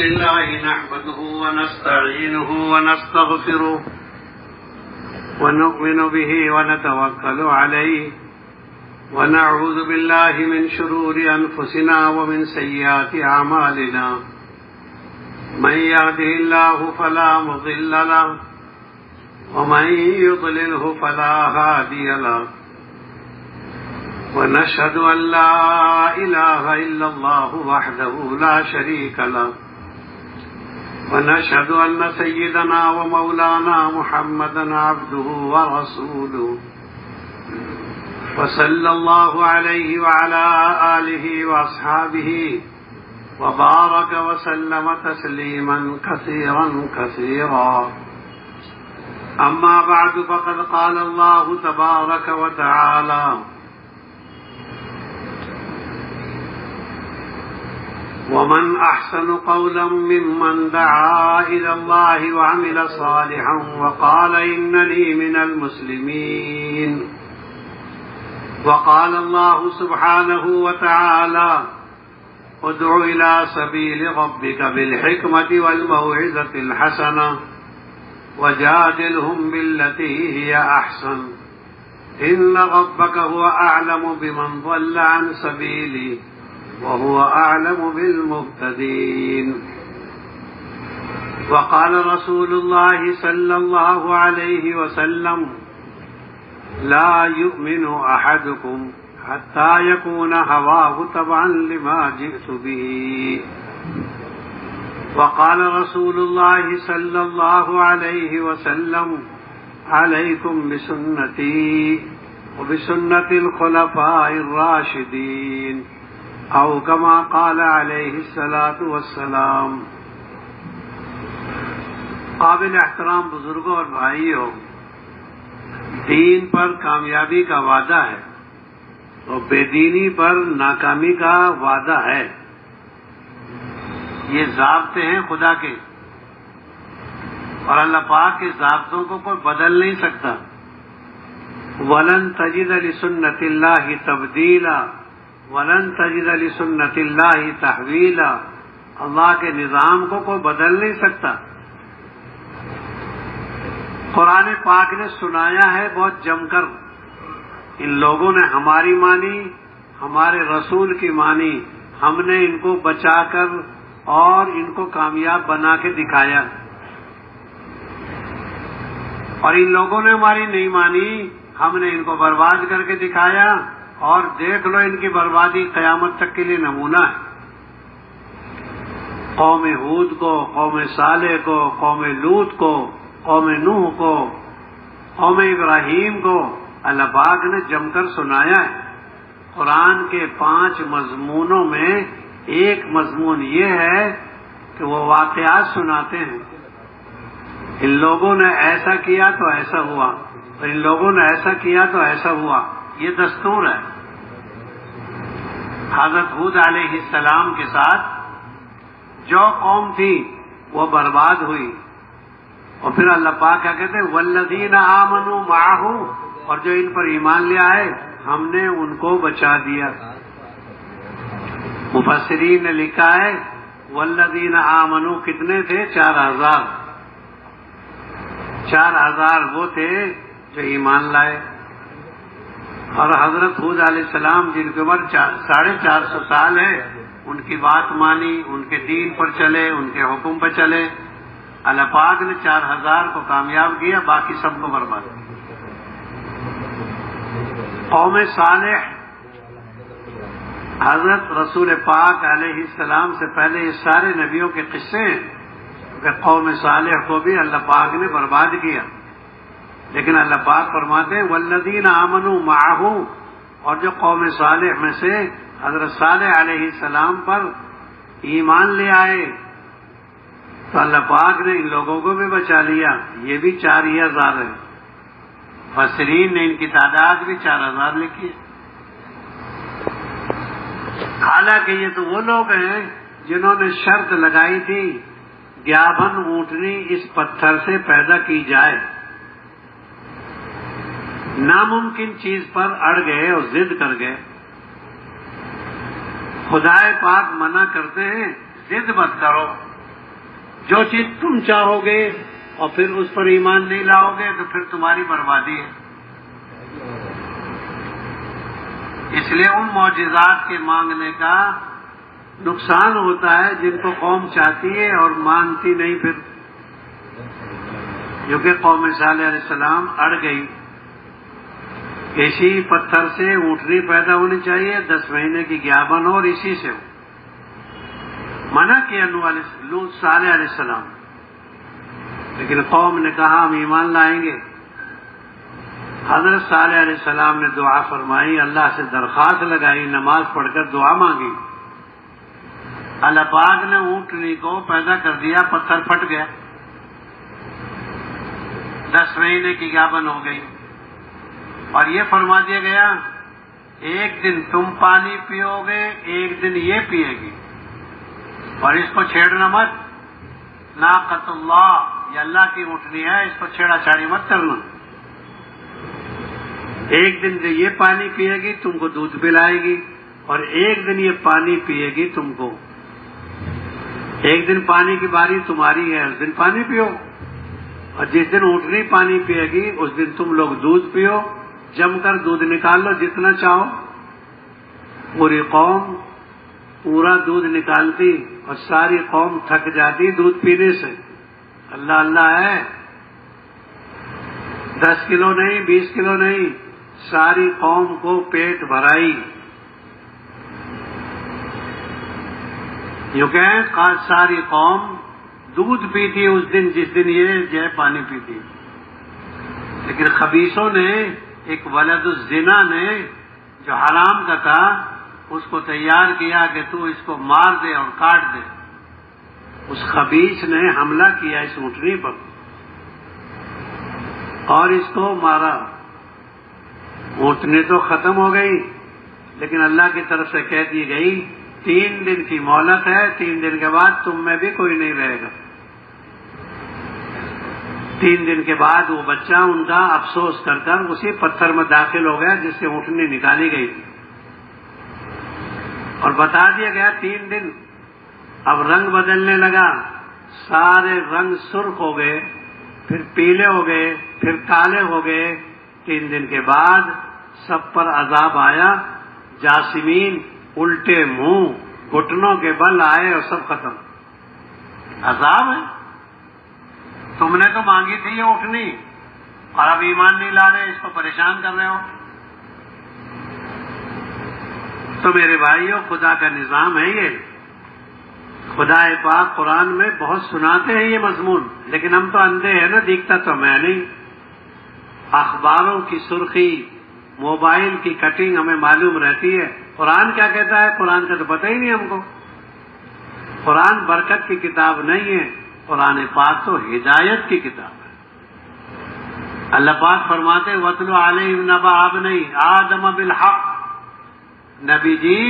لله نحمده ونستعينه ونستغفره ونؤمن به ونتوكل عليه ونعوذ بالله من شرور أنفسنا ومن سيئات أعمالنا من يهده الله فلا مضل له ومن يضلله فلا هادي له ونشهد أن لا إله إلا الله وحده لا شريك له ونشهد أن سيدنا ومولانا محمدا عبده ورسوله وصلى الله عليه وعلى آله وأصحابه وبارك وسلم تسليما كثيرا كثيرا أما بعد فقد قال الله تبارك وتعالى ومن أحسن قولا ممن دعا إلى الله وعمل صالحا وقال إنني من المسلمين وقال الله سبحانه وتعالى ادع إلى سبيل ربك بالحكمة والموعظة الحسنة وجادلهم بالتي هي أحسن إن ربك هو أعلم بمن ضل عن سبيله وهو أعلم بالمهتدين وقال رسول الله صلى الله عليه وسلم لا يؤمن أحدكم حتى يكون هواه تبعا لما جئت به وقال رسول الله صلى الله عليه وسلم عليكم بسنتي وبسنة الخلفاء الراشدين او كما قال علیہ الصلاۃ والسلام۔ قابل احترام بزرگوں اور بھائیوں، دین پر کامیابی کا وعدہ ہے اور بے دینی پر ناکامی کا وعدہ ہے۔ یہ ضابطے ہیں خدا کے، اور اللہ پاک کے ضابطوں کو کوئی بدل نہیں سکتا۔ وَلَن تَجِدَ لِسُنَّتِ اللَّهِ تَبْدِيلًا وَلَن تَجِدَ لِسُنَّتِ اللَّهِ تَحْوِيلًا۔ اللہ کے نظام کو کوئی بدل نہیں سکتا۔ قرآن پاک نے سنایا ہے بہت جم کر، ان لوگوں نے ہماری مانی، ہمارے رسول کی مانی، ہم نے ان کو بچا کر اور ان کو کامیاب بنا کے دکھایا، اور ان لوگوں نے ہماری نہیں مانی، ہم نے ان کو برباد کر کے دکھایا، اور دیکھ لو ان کی بربادی قیامت تک کے لیے نمونہ ہے۔ قوم ہود کو، قوم صالح کو، قوم لوط کو، قوم نوح کو، قوم ابراہیم کو اللہ پاک نے جم کر سنایا ہے۔ قرآن کے 5 مضمونوں میں ایک مضمون یہ ہے کہ وہ واقعات سناتے ہیں، ان لوگوں نے ایسا کیا تو ایسا ہوا، اور ان لوگوں نے ایسا کیا تو ایسا ہوا، یہ دستور ہے۔ حضرت ہود علیہ السلام کے ساتھ جو قوم تھی وہ برباد ہوئی، اور پھر اللہ پاک کیا کہتے ہیں والذین آمنوا معہ، اور جو ان پر ایمان لے آئے ہم نے ان کو بچا دیا۔ مفسرین نے لکھا ہے والذین آمنوا کتنے تھے؟ 4000 وہ تھے جو ایمان لائے، اور حضرت ہود علیہ السلام جن کی عمر 450 سال ہے ان کی بات مانی، ان کے دین پر چلے، ان کے حکم پر چلے، اللہ پاک نے 4000 کو کامیاب کیا، باقی سب کو برباد کیا۔ قوم صالح، حضرت رسول پاک علیہ السلام سے پہلے یہ سارے نبیوں کے قصے ہیں کہ قوم صالح کو بھی اللہ پاک نے برباد کیا، لیکن اللہ پاک فرماتے ہیں والذین آمنوا معہ، اور جو قوم صالح میں سے حضرت صالح علیہ السلام پر ایمان لے آئے تو اللہ پاک نے ان لوگوں کو بھی بچا لیا۔ یہ بھی 4000 ہے، مفسرین نے ان کی تعداد بھی 4000 لکھی۔ حالانکہ یہ تو وہ لوگ ہیں جنہوں نے شرط لگائی تھی گیابن اونٹنی اس پتھر سے پیدا کی جائے، ناممکن چیز پر اڑ گئے اور ضد کر گئے۔ خدا پاک منع کرتے ہیں ضد مت کرو، جو چیز تم چاہو گے اور پھر اس پر ایمان نہیں لاؤ گے تو پھر تمہاری بربادی ہے. اس لیے ان معجزات کے مانگنے کا نقصان ہوتا ہے جن کو قوم چاہتی ہے اور مانتی نہیں. پھر کیونکہ قوم صالح علیہ السلام اڑ گئی. اسی پتھر سے اونٹنی پیدا ہونی چاہیے، 10 مہینے کی گیابن ہو اور اسی سے ہو. منع کیا لوط صالح علیہ السلام، لیکن قوم نے کہا ہم ایمان لائیں گے. حضرت صالح علیہ السلام نے دعا فرمائی، اللہ سے درخواست لگائی، نماز پڑھ کر دعا مانگی. اللہ پاک نے اونٹنی کو پیدا کر دیا، پتھر پھٹ گیا، 10 مہینے کی گیابن ہو گئی. اور یہ فرما دیا گیا ایک دن تم پانی پیو گے، ایک دن یہ پیے گی، اور اس کو چھیڑنا مت. ناقۃ اللہ، یہ اللہ کی اونٹنی ہے، اس کو چھیڑا چھاڑی مت کرنا. ایک دن یہ پانی پیے گی تم کو دودھ پلائے گی، اور ایک دن یہ پانی پیے گی تم کو. ایک دن پانی کی باری تمہاری ہے، اس دن پانی پیو، اور جس دن اونٹنی پانی پیے گی اس دن تم لوگ دودھ پیو. جم کر دودھ نکال لو جتنا چاہو. پوری قوم پورا دودھ نکالتی اور ساری قوم تھک جاتی دودھ پینے سے. اللہ اللہ ہے، 10 کلو نہیں، 20 کلو نہیں، ساری قوم کو پیٹ بھرائی. یوں کہ ساری قوم دودھ پیتی اس دن جس دن یہ جو ہے پانی پیتی. لیکن خبیثوں نے، ایک ولد الزنا نے جو حرام کا تھا، اس کو تیار کیا کہ تو اس کو مار دے اور کاٹ دے. اس خبیث نے حملہ کیا اس اونٹنی پر اور اس کو مارا. اونٹنی تو ختم ہو گئی، لیکن اللہ کی طرف سے کہہ دی گئی 3 دن کی مہلت ہے، 3 دن کے بعد تم میں بھی کوئی نہیں رہے گا. 3 دن کے بعد وہ بچہ ان کا افسوس کر کر اسی پتھر میں داخل ہو گیا جس سے اونٹنی نکالی گئی تھی. اور بتا دیا گیا 3 دن. اب رنگ بدلنے لگا، سارے رنگ سرخ ہو گئے، پھر پیلے ہو گئے، پھر کالے ہو گئے. 3 دن کے بعد سب پر عذاب آیا. جاسمین، الٹے منہ، گھٹنوں کے بل آئے اور سب ختم. عذاب ہے. تم نے تو مانگی تھی یہ اونٹنی اور اب ایمان نہیں لا رہے، اس کو پریشان کر رہے ہو. تو میرے بھائیوں، خدا کا نظام ہے یہ. خدا پاک قرآن میں بہت سناتے ہیں یہ مضمون، لیکن ہم تو اندھے ہیں نا، دکھتا تو میں نہیں. اخباروں کی سرخی، موبائل کی کٹنگ ہمیں معلوم رہتی ہے. قرآن کیا کہتا ہے، قرآن کا تو پتہ ہی نہیں ہم کو. قرآن برکت کی کتاب نہیں ہے، قرآن پاک تو ہدایت کی کتاب ہے. اللہ پاک فرماتے وَاتْلُ عَلَيْهِمْ نَبَأَ ابْنَيْ آدَمَ بِالْحَقِّ. نبی جی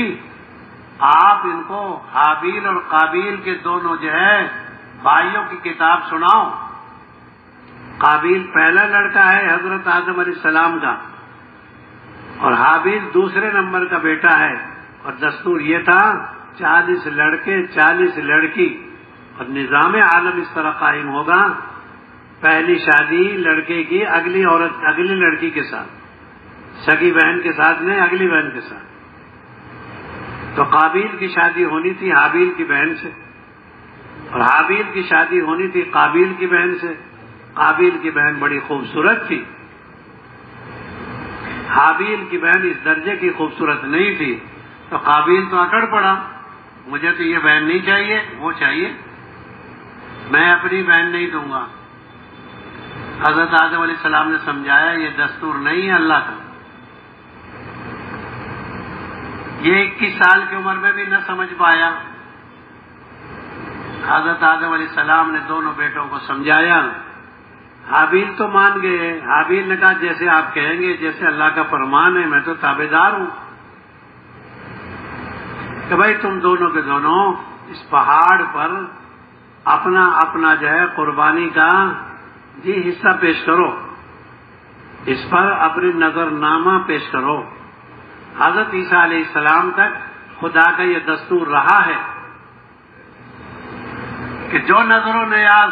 آپ ان کو حابیل اور قابیل کے دونوں جو ہے بھائیوں کی کتاب سناؤ. قابیل پہلا لڑکا ہے حضرت آدم علیہ السلام کا، اور حابیل دوسرے نمبر کا بیٹا ہے. اور دستور یہ تھا 40 لڑکے 40 لڑکی، اور نظام عالم اس طرح قائم ہوگا. پہلی شادی لڑکے کی اگلی عورت اگلی لڑکی کے ساتھ، سگی بہن کے ساتھ نہیں، اگلی بہن کے ساتھ. تو قابیل کی شادی ہونی تھی حابیل کی بہن سے، اور حابیل کی شادی ہونی تھی قابیل کی بہن سے. قابیل کی بہن بڑی خوبصورت تھی، حابیل کی بہن اس درجے کی خوبصورت نہیں تھی. تو قابیل تو اکڑ پڑا، مجھے تو یہ بہن نہیں چاہیے، وہ چاہیے، میں اپنی بہن نہیں دوں گا. حضرت آدم علیہ السلام نے سمجھایا یہ دستور نہیں ہے اللہ کا. یہ 21 سال کی عمر میں بھی نہ سمجھ پایا. حضرت آدم علیہ السلام نے دونوں بیٹوں کو سمجھایا. حابیل تو مان گئے. حابیل نے کہا جیسے آپ کہیں گے، جیسے اللہ کا فرمان ہے، میں تو تابعدار ہوں. کہ بھائی تم دونوں کے دونوں اس پہاڑ پر اپنا اپنا جو ہے قربانی کا حصہ پیش کرو، اس پر اپنی نظر نامہ پیش کرو. حضرت عیسیٰ علیہ السلام تک خدا کا یہ دستور رہا ہے کہ جو نظر و نیاز،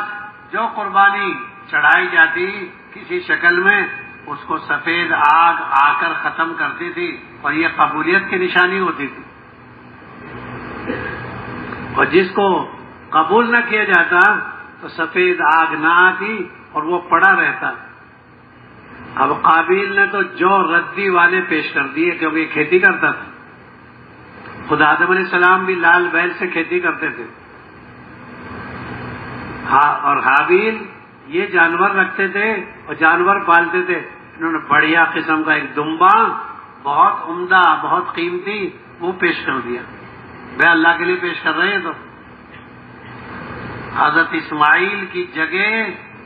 جو قربانی چڑھائی جاتی کسی شکل میں، اس کو سفید آگ آ کر ختم کرتی تھی، اور یہ قبولیت کی نشانی ہوتی تھی۔ اور جس کو قبول نہ کیا جاتا تو سفید آگ نہ آتی اور وہ پڑا رہتا۔ اب قابیل نے تو جو ردی والے پیش کر دیے، کیونکہ یہ کھیتی کرتا تھا۔ خدا آدم علیہ السلام بھی لال بیل سے کھیتی کرتے تھے، اور حابیل یہ جانور رکھتے تھے اور جانور پالتے تھے۔ انہوں نے بڑھیا قسم کا ایک دمبا، بہت عمدہ، بہت قیمتی، وہ پیش کر دیا۔ بھائی اللہ کے لیے پیش کر رہے ہیں تو حضرت اسماعیل کی جگہ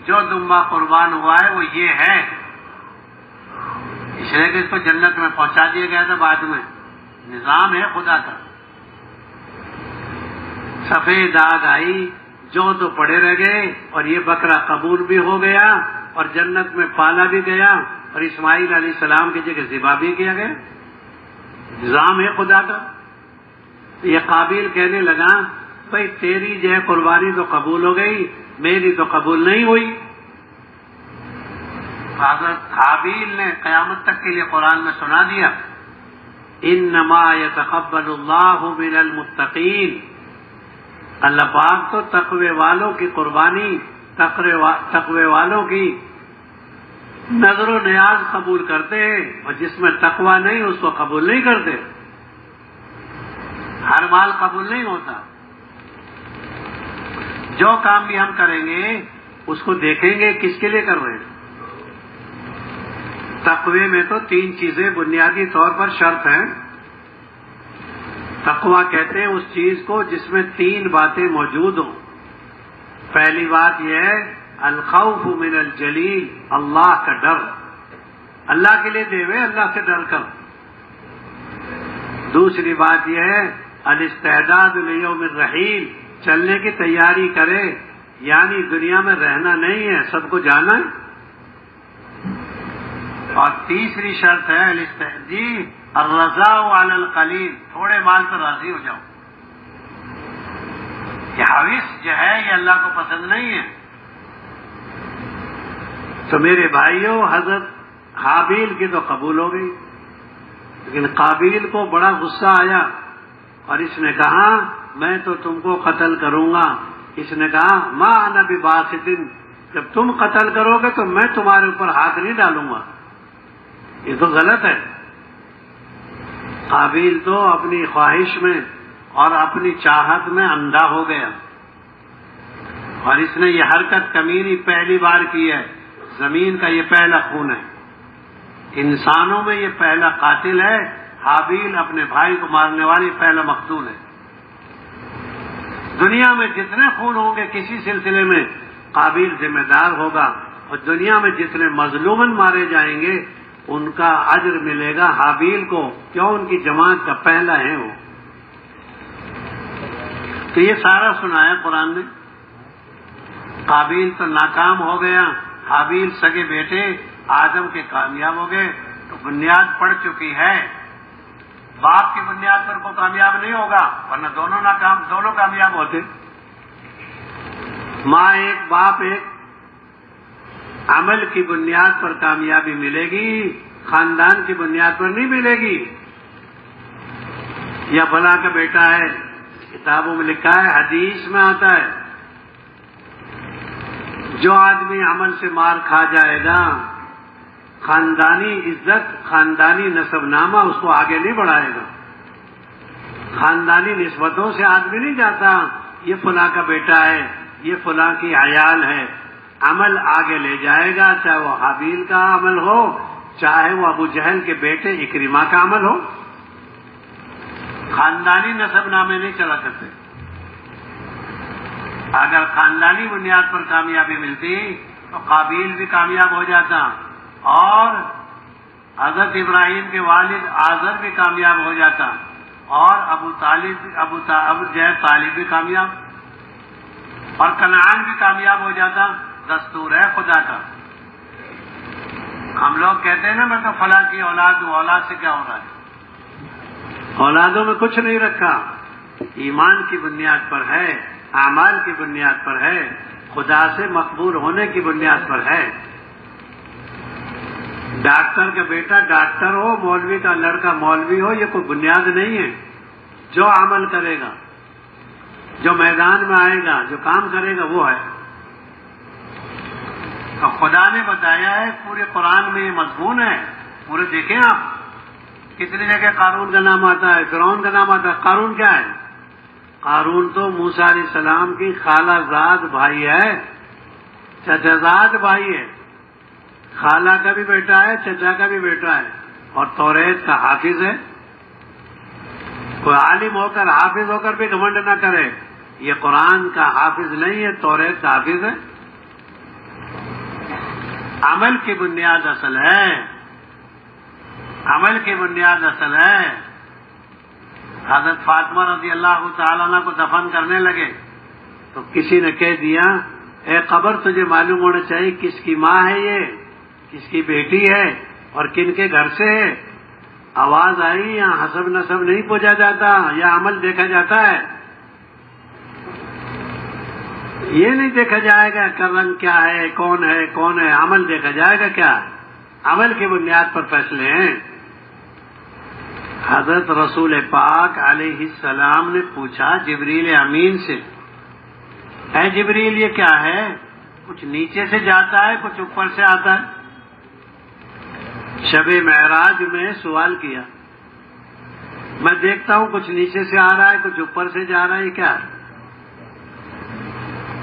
جو دمبا قربان ہوا ہے وہ یہ ہے، اس لیے کہ اس کو جنت میں پہنچا دیا گیا تھا بعد میں۔ نظام ہے خدا کا۔ سفید آگ آئی، جو تو پڑے رہ گئے، اور یہ بکرا قبول بھی ہو گیا اور جنت میں پالا بھی گیا، اور اسماعیل علیہ السلام کی جگہ ذبح بھی کیا گیا۔ نظام ہے خدا کا۔ یہ قابیل کہنے لگا بھائی تیری جو ہے قربانی تو قبول ہو گئی، میری تو قبول نہیں ہوئی۔ حضرت حابیل نے قیامت تک کے لیے قرآن میں سنا دیا، انما یتقبل اللہ من المتقین، اللہ پاک تو تقوی والوں کی قربانی، تقوی والوں کی نظر و نیاز قبول کرتے ہیں، اور جس میں تقوی نہیں اس کو قبول نہیں کرتے۔ ہر مال قبول نہیں ہوتا۔ جو کام بھی ہم کریں گے اس کو دیکھیں گے کس کے لیے کر رہے ہیں۔ تقوی میں تو 3 چیزیں بنیادی طور پر شرط ہیں۔ تقوی کہتے ہیں اس چیز کو جس میں 3 باتیں موجود ہوں۔ پہلی بات یہ ہے الخوف من الجلیل، اللہ کا ڈر، اللہ کے لیے دے ہوئے اللہ سے ڈر کر۔ دوسری بات یہ ہے الاستعداد لیوم الرحیل، چلنے کی تیاری کرے، یعنی دنیا میں رہنا نہیں ہے، سب کو جانا ہے۔ اور تیسری شرط ہے الرضا علی القلیل، تھوڑے مال پر راضی ہو جاؤ۔ یہ حوث جو ہے یہ اللہ کو پسند نہیں ہے۔ تو میرے بھائیوں، حضرت حابیل کی تو قبول ہو گئی، لیکن قابیل کو بڑا غصہ آیا اور اس نے کہا میں تو تم کو قتل کروں گا۔ اس نے کہا ما انا بباسط، جب تم قتل کرو گے تو میں تمہارے اوپر ہاتھ نہیں ڈالوں گا۔ یہ تو غلط ہے۔ قابیل تو اپنی خواہش میں اور اپنی چاہت میں اندھا ہو گیا، اور اس نے یہ حرکت کمینی پہلی بار کی ہے۔ زمین کا یہ پہلا خون ہے، انسانوں میں یہ پہلا قاتل ہے۔ حابیل اپنے بھائی کو مارنے والی پہلا مقتول ہے۔ دنیا میں جتنے خون ہوں گے کسی سلسلے میں قابیل ذمہ دار ہوگا، اور دنیا میں جتنے مظلومن مارے جائیں گے ان کا اجر ملے گا حابیل کو، کیوں ان کی جماعت کا پہلا ہے وہ۔ تو یہ سارا سنایا قرآن نے۔ قابیل تو ناکام ہو گیا، حابیل سگے بیٹے آدم کے کامیاب ہو گئے۔ تو بنیاد پڑ چکی ہے، باپ کی بنیاد پر کوئی کامیاب نہیں ہوگا، ورنہ دونوں کامیاب ہوتے۔ ماں ایک باپ ایک، عمل کی بنیاد پر کامیابی ملے گی، خاندان کی بنیاد پر نہیں ملے گی۔ یا فلاں کا بیٹا ہے، کتابوں میں لکھا ہے، حدیث میں آتا ہے جو آدمی عمل سے مار کھا جائے گا، خاندانی عزت، خاندانی نسب نامہ اس کو آگے نہیں بڑھائے گا۔ خاندانی نسبتوں سے آدمی نہیں جاتا یہ فلاں کا بیٹا ہے، یہ فلاں کی عیال ہے۔ عمل آگے لے جائے گا، چاہے وہ حابیل کا عمل ہو، چاہے وہ ابو جہل کے بیٹے اکرمہ کا عمل ہو۔ خاندانی نسب نامے نہیں چلا کرتے۔ اگر خاندانی بنیاد پر کامیابی ملتی تو قابیل بھی کامیاب ہو جاتا، اور حضرت ابراہیم کے والد آزر بھی کامیاب ہو جاتا، اور ابو طالب بھی کامیاب، اور کنعان بھی کامیاب ہو جاتا۔ دستور ہے خدا کا۔ ہم لوگ کہتے ہیں نا میں تو فلاں کی اولاد ہوں، اولاد سے کیا ہو رہا ہے؟ اولادوں میں کچھ نہیں رکھا، ایمان کی بنیاد پر ہے۔ اعمال کی بنیاد پر ہے، خدا سے مقبول ہونے کی بنیاد پر ہے۔ ڈاکٹر کا بیٹا ڈاکٹر ہو، مولوی کا لڑکا مولوی ہو، یہ کوئی بنیاد نہیں ہے۔ جو عمل کرے گا، جو میدان میں آئے گا، جو کام کرے گا وہ ہے۔ تو خدا نے بتایا ہے، پورے قرآن میں یہ مضمون ہے۔ پورے دیکھیں آپ، کتنی جگہ قارون کا نام آتا ہے، فرعون کا نام آتا ہے۔ قارون کیا ہے؟ قارون تو موسیٰ علیہ السلام کی خالہ زاد بھائی ہے، چچا زاد بھائی ہے، خالہ کا بھی بیٹا ہے، چچا کا بھی بیٹا ہے، اور توریت کا حافظ ہے۔ کوئی عالم ہو کر حافظ ہو کر بھی گھمنڈ نہ کرے، یہ قرآن کا حافظ نہیں ہے، توریت کا حافظ ہے۔ عمل کی بنیاد اصل ہے، عمل کی بنیاد اصل ہے۔ حضرت فاطمہ رضی اللہ تعالیٰ عنہ کو دفن کرنے لگے تو کسی نے کہہ دیا، اے قبر تجھے معلوم ہونا چاہیے کس کی ماں ہے، یہ کس کی بیٹی ہے اور کن کے گھر سے ہے۔ آواز آئی، یہاں حسب نسب نہیں پوچھا جاتا، یا عمل دیکھا جاتا ہے۔ یہ نہیں دیکھا جائے گا کہ رنگ کیا ہے، کون ہے کون ہے، عمل دیکھا جائے گا کیا ہے۔ عمل کی بنیاد پر فیصلے ہیں۔ حضرت رسول پاک علیہ السلام نے پوچھا جبریل امین سے، اے جبریل یہ کیا ہے؟ کچھ نیچے سے جاتا ہے، کچھ اوپر سے آتا ہے۔ شب معراج میں سوال کیا، میں دیکھتا ہوں کچھ نیچے سے آ رہا ہے، کچھ اوپر سے جا رہا ہے، یہ کیا ہے؟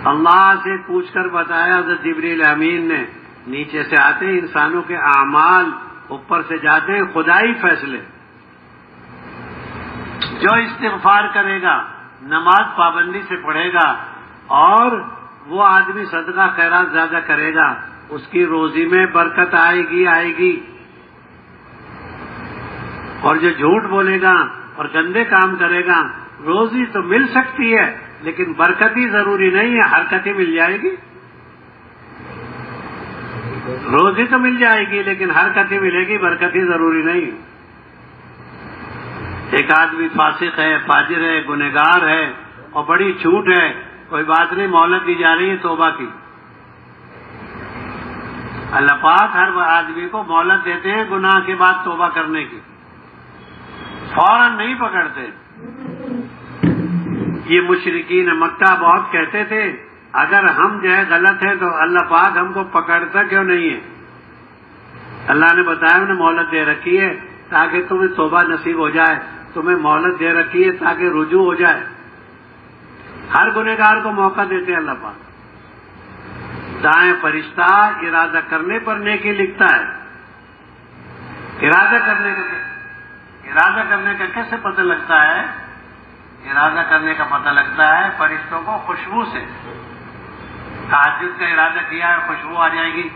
اللہ سے پوچھ کر بتایا حضرت جبریل امین نے، نیچے سے آتے ہیں انسانوں کے اعمال، اوپر سے جاتے ہیں خدائی فیصلے۔ جو استغفار کرے گا، نماز پابندی سے پڑھے گا، اور وہ آدمی صدقہ خیرات زیادہ کرے گا، اس کی روزی میں برکت آئے گی۔ اور جو جھوٹ بولے گا اور گندے کام کرے گا، روزی تو مل سکتی ہے لیکن برکت ہی ضروری نہیں ہے، حرکت ہی مل جائے گی۔ روزی تو مل جائے گی لیکن حرکت ہی ملے گی، برکت ہی ضروری نہیں۔ ایک آدمی فاسق ہے، فاجر ہے، گنہگار ہے اور بڑی چھوٹ ہے، کوئی بات نہیں، مہلت دی جا رہی ہے توبہ کی۔ اللہ پاک ہر آدمی کو مہلت دیتے ہیں گناہ کے بعد توبہ کرنے کی، فوراً نہیں پکڑتے۔ یہ مشرکین مکہ بہت کہتے تھے، اگر ہم جو ہے غلط ہیں تو اللہ پاک ہم کو پکڑتا کیوں نہیں ہے؟ اللہ نے بتایا انہیں مہلت دے رکھی ہے تاکہ تمہیں توبہ نصیب ہو جائے، تمہیں مہلت دے رکھی ہے تاکہ رجوع ہو جائے۔ ہر گنہگار کو موقع دیتے ہیں اللہ پاک۔ دائیں فرشتہ ارادہ کرنے پر نیکی لکھتا ہے۔ ارادہ کرنے کا کیسے پتہ لگتا ہے؟ ارادہ کرنے کا پتہ لگتا ہے فرشتوں کو خوشبو سے۔ تہجد کا ارادہ کیا ہے، خوشبو آ جائے گی۔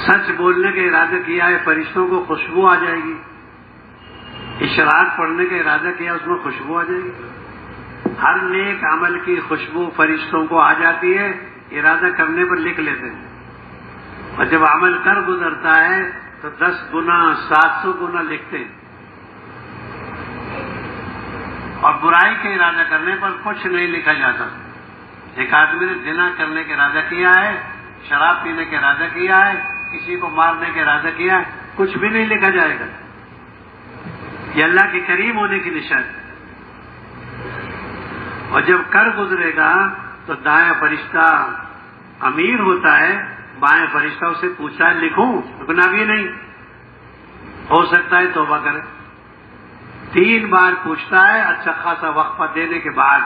سچ بولنے کا ارادہ کیا ہے، فرشتوں کو خوشبو آ جائے گی۔ اشراق پڑھنے کا ارادہ کیا، اس میں خوشبو آ جائے گی۔ ہر نیک عمل کی خوشبو فرشتوں کو آ جاتی ہے، ارادہ کرنے پر لکھ لیتے ہیں، اور جب عمل کر گزرتا ہے تو 10 گنا 700 گنا لکھتے ہیں۔ اور برائی کے ارادہ کرنے پر کچھ نہیں لکھا جاتا۔ ایک آدمی نے زنا کرنے کا ارادہ کیا ہے، شراب پینے کا ارادہ کیا ہے، کسی کو مارنے کا ارادہ کیا ہے، کچھ بھی نہیں لکھا جائے گا۔ یہ اللہ کے کریم ہونے کی نشانی۔ اور جب کر گزرے گا تو دائیں فرشتہ امیر ہوتا ہے، بائیں فرشتہ اسے پوچھتا ہے لکھوں؟ گناہ بھی نہیں، ہو سکتا ہے توبہ کرے۔ 3 بار پوچھتا ہے اچھا خاصا وقفہ دینے کے بعد،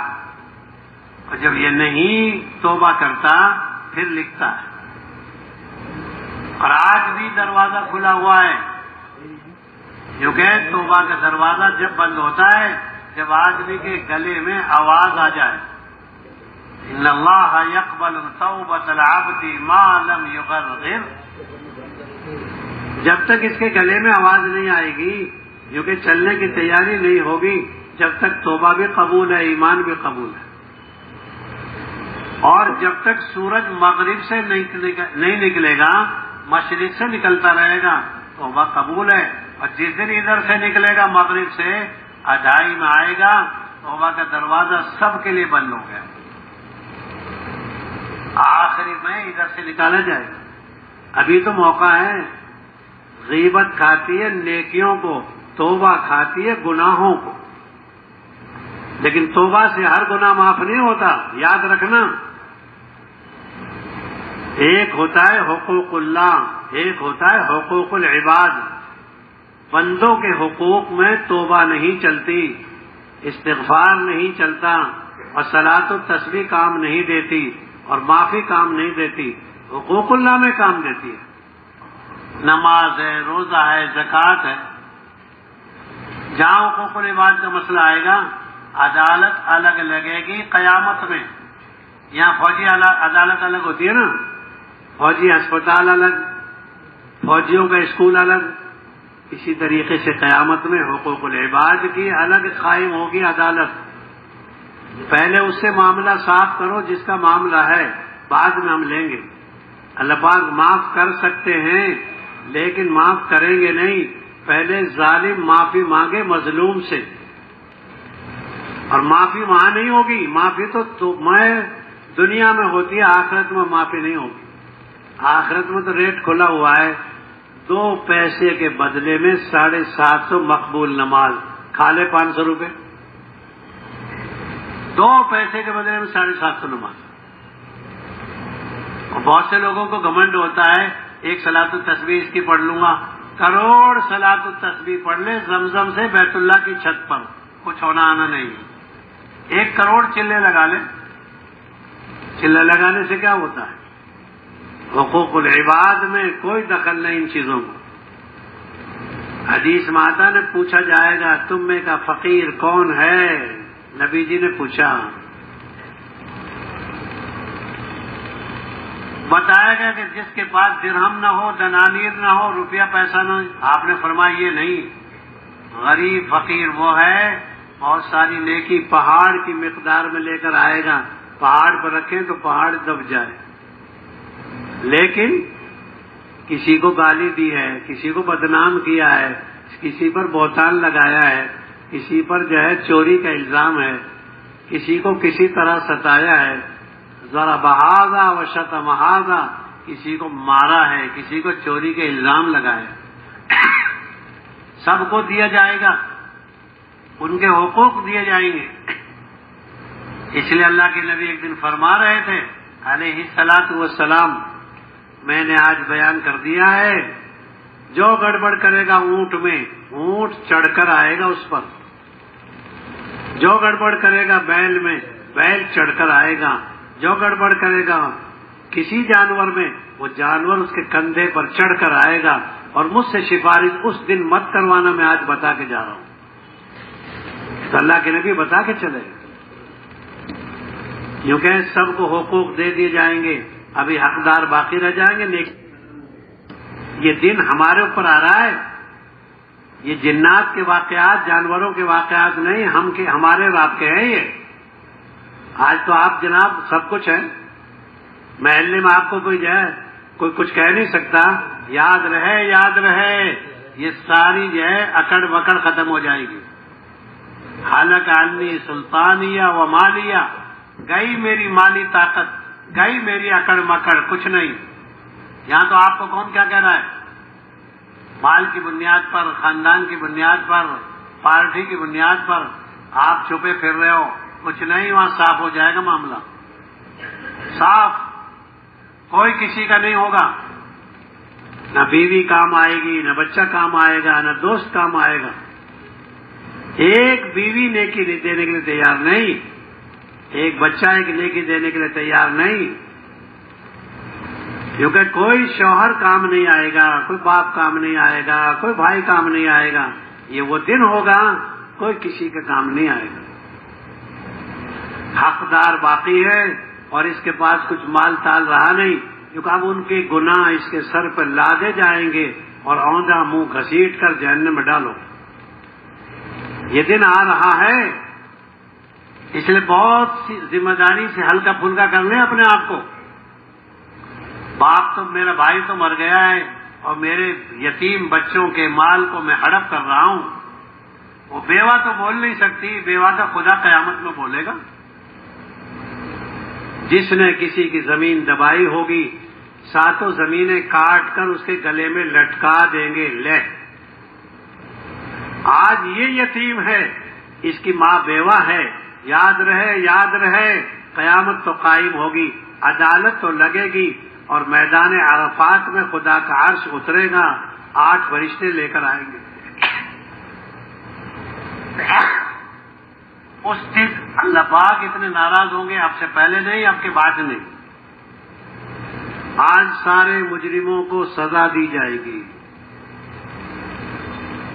اور جب یہ نہیں توبہ کرتا پھر لکھتا ہے۔ اور آج بھی دروازہ کھلا ہوا ہے، کیونکہ توبہ کا دروازہ جب بند ہوتا ہے جب آدمی کے گلے میں آواز آ جائے، ان اللہ یقبل توبۃ العبد ما لم یغرغر۔ جب تک اس کے گلے میں آواز نہیں آئے گی، کیونکہ چلنے کی تیاری نہیں ہوگی، جب تک توبہ بھی قبول ہے، ایمان بھی قبول ہے۔ اور جب تک سورج مغرب سے نہیں نکلے گا، مشرق سے نکلتا رہے گا، توبہ قبول ہے۔ اور جس دن ادھر سے نکلے گا مغرب سے، ادھائی میں آئے گا توبہ کا دروازہ سب کے لیے بند ہو گیا. آخری میں ادھر سے نکالا جائے گا. ابھی تو موقع ہے. غیبت کھاتی ہے نیکیوں کو، توبہ کھاتی ہے گناہوں کو. لیکن توبہ سے ہر گناہ معاف نہیں ہوتا، یاد رکھنا. ایک ہوتا ہے حقوق اللہ، ایک ہوتا ہے حقوق العباد. بندوں کے حقوق میں توبہ نہیں چلتی، استغفار نہیں چلتا، اور صلاۃ و تسبیح کام نہیں دیتی، اور معافی کام نہیں دیتی. حقوق اللہ میں کام دیتی ہے. نماز ہے، روزہ ہے، زکوٰۃ ہے. جہاں حقوق العباد کا مسئلہ آئے گا عدالت الگ لگے گی قیامت میں. یہاں فوجی عدالت الگ ہوتی ہے نا، فوجی ہسپتال الگ، فوجیوں کا اسکول الگ. اسی طریقے سے قیامت میں حقوق العباد کی الگ قائم ہوگی عدالت. پہلے اس سے معاملہ صاف کرو جس کا معاملہ ہے، بعد میں ہم لیں گے. اللہ پاک معاف کر سکتے ہیں لیکن معاف کریں گے نہیں. پہلے ظالم معافی مانگے مظلوم سے، اور معافی وہاں نہیں ہوگی. معافی تو میں دنیا میں ہوتی ہے، آخرت میں معافی نہیں ہوگی. آخرت میں تو ریٹ کھلا ہوا ہے. 2 پیسے کے بدلے میں 750 مقبول نماز. کھا لے 500 روپے. 2 پیسے کے بدلے میں 750 نماز. اور بہت سے لوگوں کو گھمنڈ ہوتا ہے ایک صلاۃ التسبیح اس کی پڑھ لوں گا. کروڑ صلاۃ التسبیح پڑھ لے زمزم سے بیت اللہ کی چھت پر، کچھ ہونا آنا نہیں. 1 کروڑ چلے لگا لے. چلے لگانے سے کیا ہوتا ہے؟ حقوق العباد میں کوئی دخل نہیں ان چیزوں کو. حدیث میں آتا نے پوچھا جائے گا تم میں کا فقیر کون ہے؟ نبی جی نے پوچھا، بتایا گیا کہ جس کے پاس درہم نہ ہو، دنانیر نہ ہو، روپیہ پیسہ نہ ہو. آپ نے فرمایا یہ نہیں، غریب فقیر وہ ہے بہت ساری نیکی پہاڑ کی مقدار میں لے کر آئے گا. پہاڑ پر رکھیں تو پہاڑ دب جائے. لیکن کسی کو گالی دی ہے، کسی کو بدنام کیا ہے، کسی پر بہتان لگایا ہے، کسی پر جو ہے چوری کا الزام ہے، کسی کو کسی طرح ستایا ہے، ذرا بہاذا و شتم ھذا، کسی کو مارا ہے، کسی کو چوری کے الزام لگایا. سب کو دیا جائے گا، ان کے حقوق دیے جائیں گے. اس لیے اللہ کے نبی ایک دن فرما رہے تھے علیہ الصلاۃ والسلام، میں نے آج بیان کر دیا ہے، جو گڑبڑ کرے گا اونٹ میں، اونٹ چڑھ کر آئے گا اس پر. جو گڑبڑ کرے گا بیل میں، بیل چڑھ کر آئے گا. جو گڑبڑ کرے گا کسی جانور میں، وہ جانور اس کے کندھے پر چڑھ کر آئے گا. اور مجھ سے سفارش اس دن مت کروانا، میں آج بتا کے جا رہا ہوں. تو اللہ کے نبی بتا کے چلے، کیونکہ سب کو حقوق دے دیے جائیں گے، ابھی حقدار باقی رہ جائیں گے. یہ دن ہمارے اوپر آ رہا ہے. یہ جنات کے واقعات، جانوروں کے واقعات نہیں، ہمارے رات کے ہیں. یہ آج تو آپ جناب سب کچھ ہے، محلے میں آپ کو کوئی جو ہے کوئی کچھ کہہ نہیں سکتا. یاد رہے، یاد رہے، یہ ساری جو ہے اکڑ بکڑ ختم ہو جائے گی. حالک عنی سلطانیہ و مالیہ، گئی میری مالی طاقت، گئی میری اکڑ مکڑ، کچھ نہیں. یہاں تو آپ کو کون کیا کہہ رہا ہے؟ مال کی بنیاد پر، خاندان کی بنیاد پر، پارٹی کی بنیاد پر آپ چھپے پھر رہے ہو. کچھ نہیں، وہاں صاف ہو جائے گا معاملہ. صاف، کوئی کسی کا نہیں ہوگا. نہ بیوی کام آئے گی، نہ بچہ کام آئے گا، نہ دوست کام آئے گا. ایک بیوی نیکی دینے کے لیے تیار نہیں، ایک بچہ ایک نیکی دینے کے لیے تیار نہیں. کیونکہ کوئی شوہر کام نہیں آئے گا، کوئی باپ کام نہیں آئے گا، کوئی بھائی کام نہیں آئے گا. یہ وہ دن ہوگا کوئی کسی کا کام نہیں آئے گا. حقدار باقی ہے اور اس کے پاس کچھ مال تال رہا نہیں، کیونکہ اب ان کے گناہ اس کے سر پر لادے جائیں گے اور اوندھا منہ گھسیٹ کر جہنم میں ڈالو. یہ دن آ رہا ہے، اس لیے بہت سی ذمہ داری سے ہلکا پھلکا کر لیں اپنے آپ کو. باپ تو، میرا بھائی تو مر گیا ہے اور میرے یتیم بچوں کے مال کو میں ہڑپ کر رہا ہوں. وہ بیوہ تو بول نہیں سکتی، بیوہ کا خدا قیامت میں بولے گا۔ جس نے کسی کی زمین دبائی ہوگی 7 زمینیں کاٹ کر اس کے گلے میں لٹکا دیں گے۔ لے آج یہ یتیم ہے، اس کی ماں بیوہ ہے، یاد رہے یاد رہے، قیامت تو قائم ہوگی، عدالت تو لگے گی، اور میدان عرفات میں خدا کا عرش اترے گا، 8 فرشتے لے کر آئیں گے۔ اس دن اللہ پاک اتنے ناراض ہوں گے، اب سے پہلے نہیں، اب کے بعد نہیں۔ آج سارے مجرموں کو سزا دی جائے گی،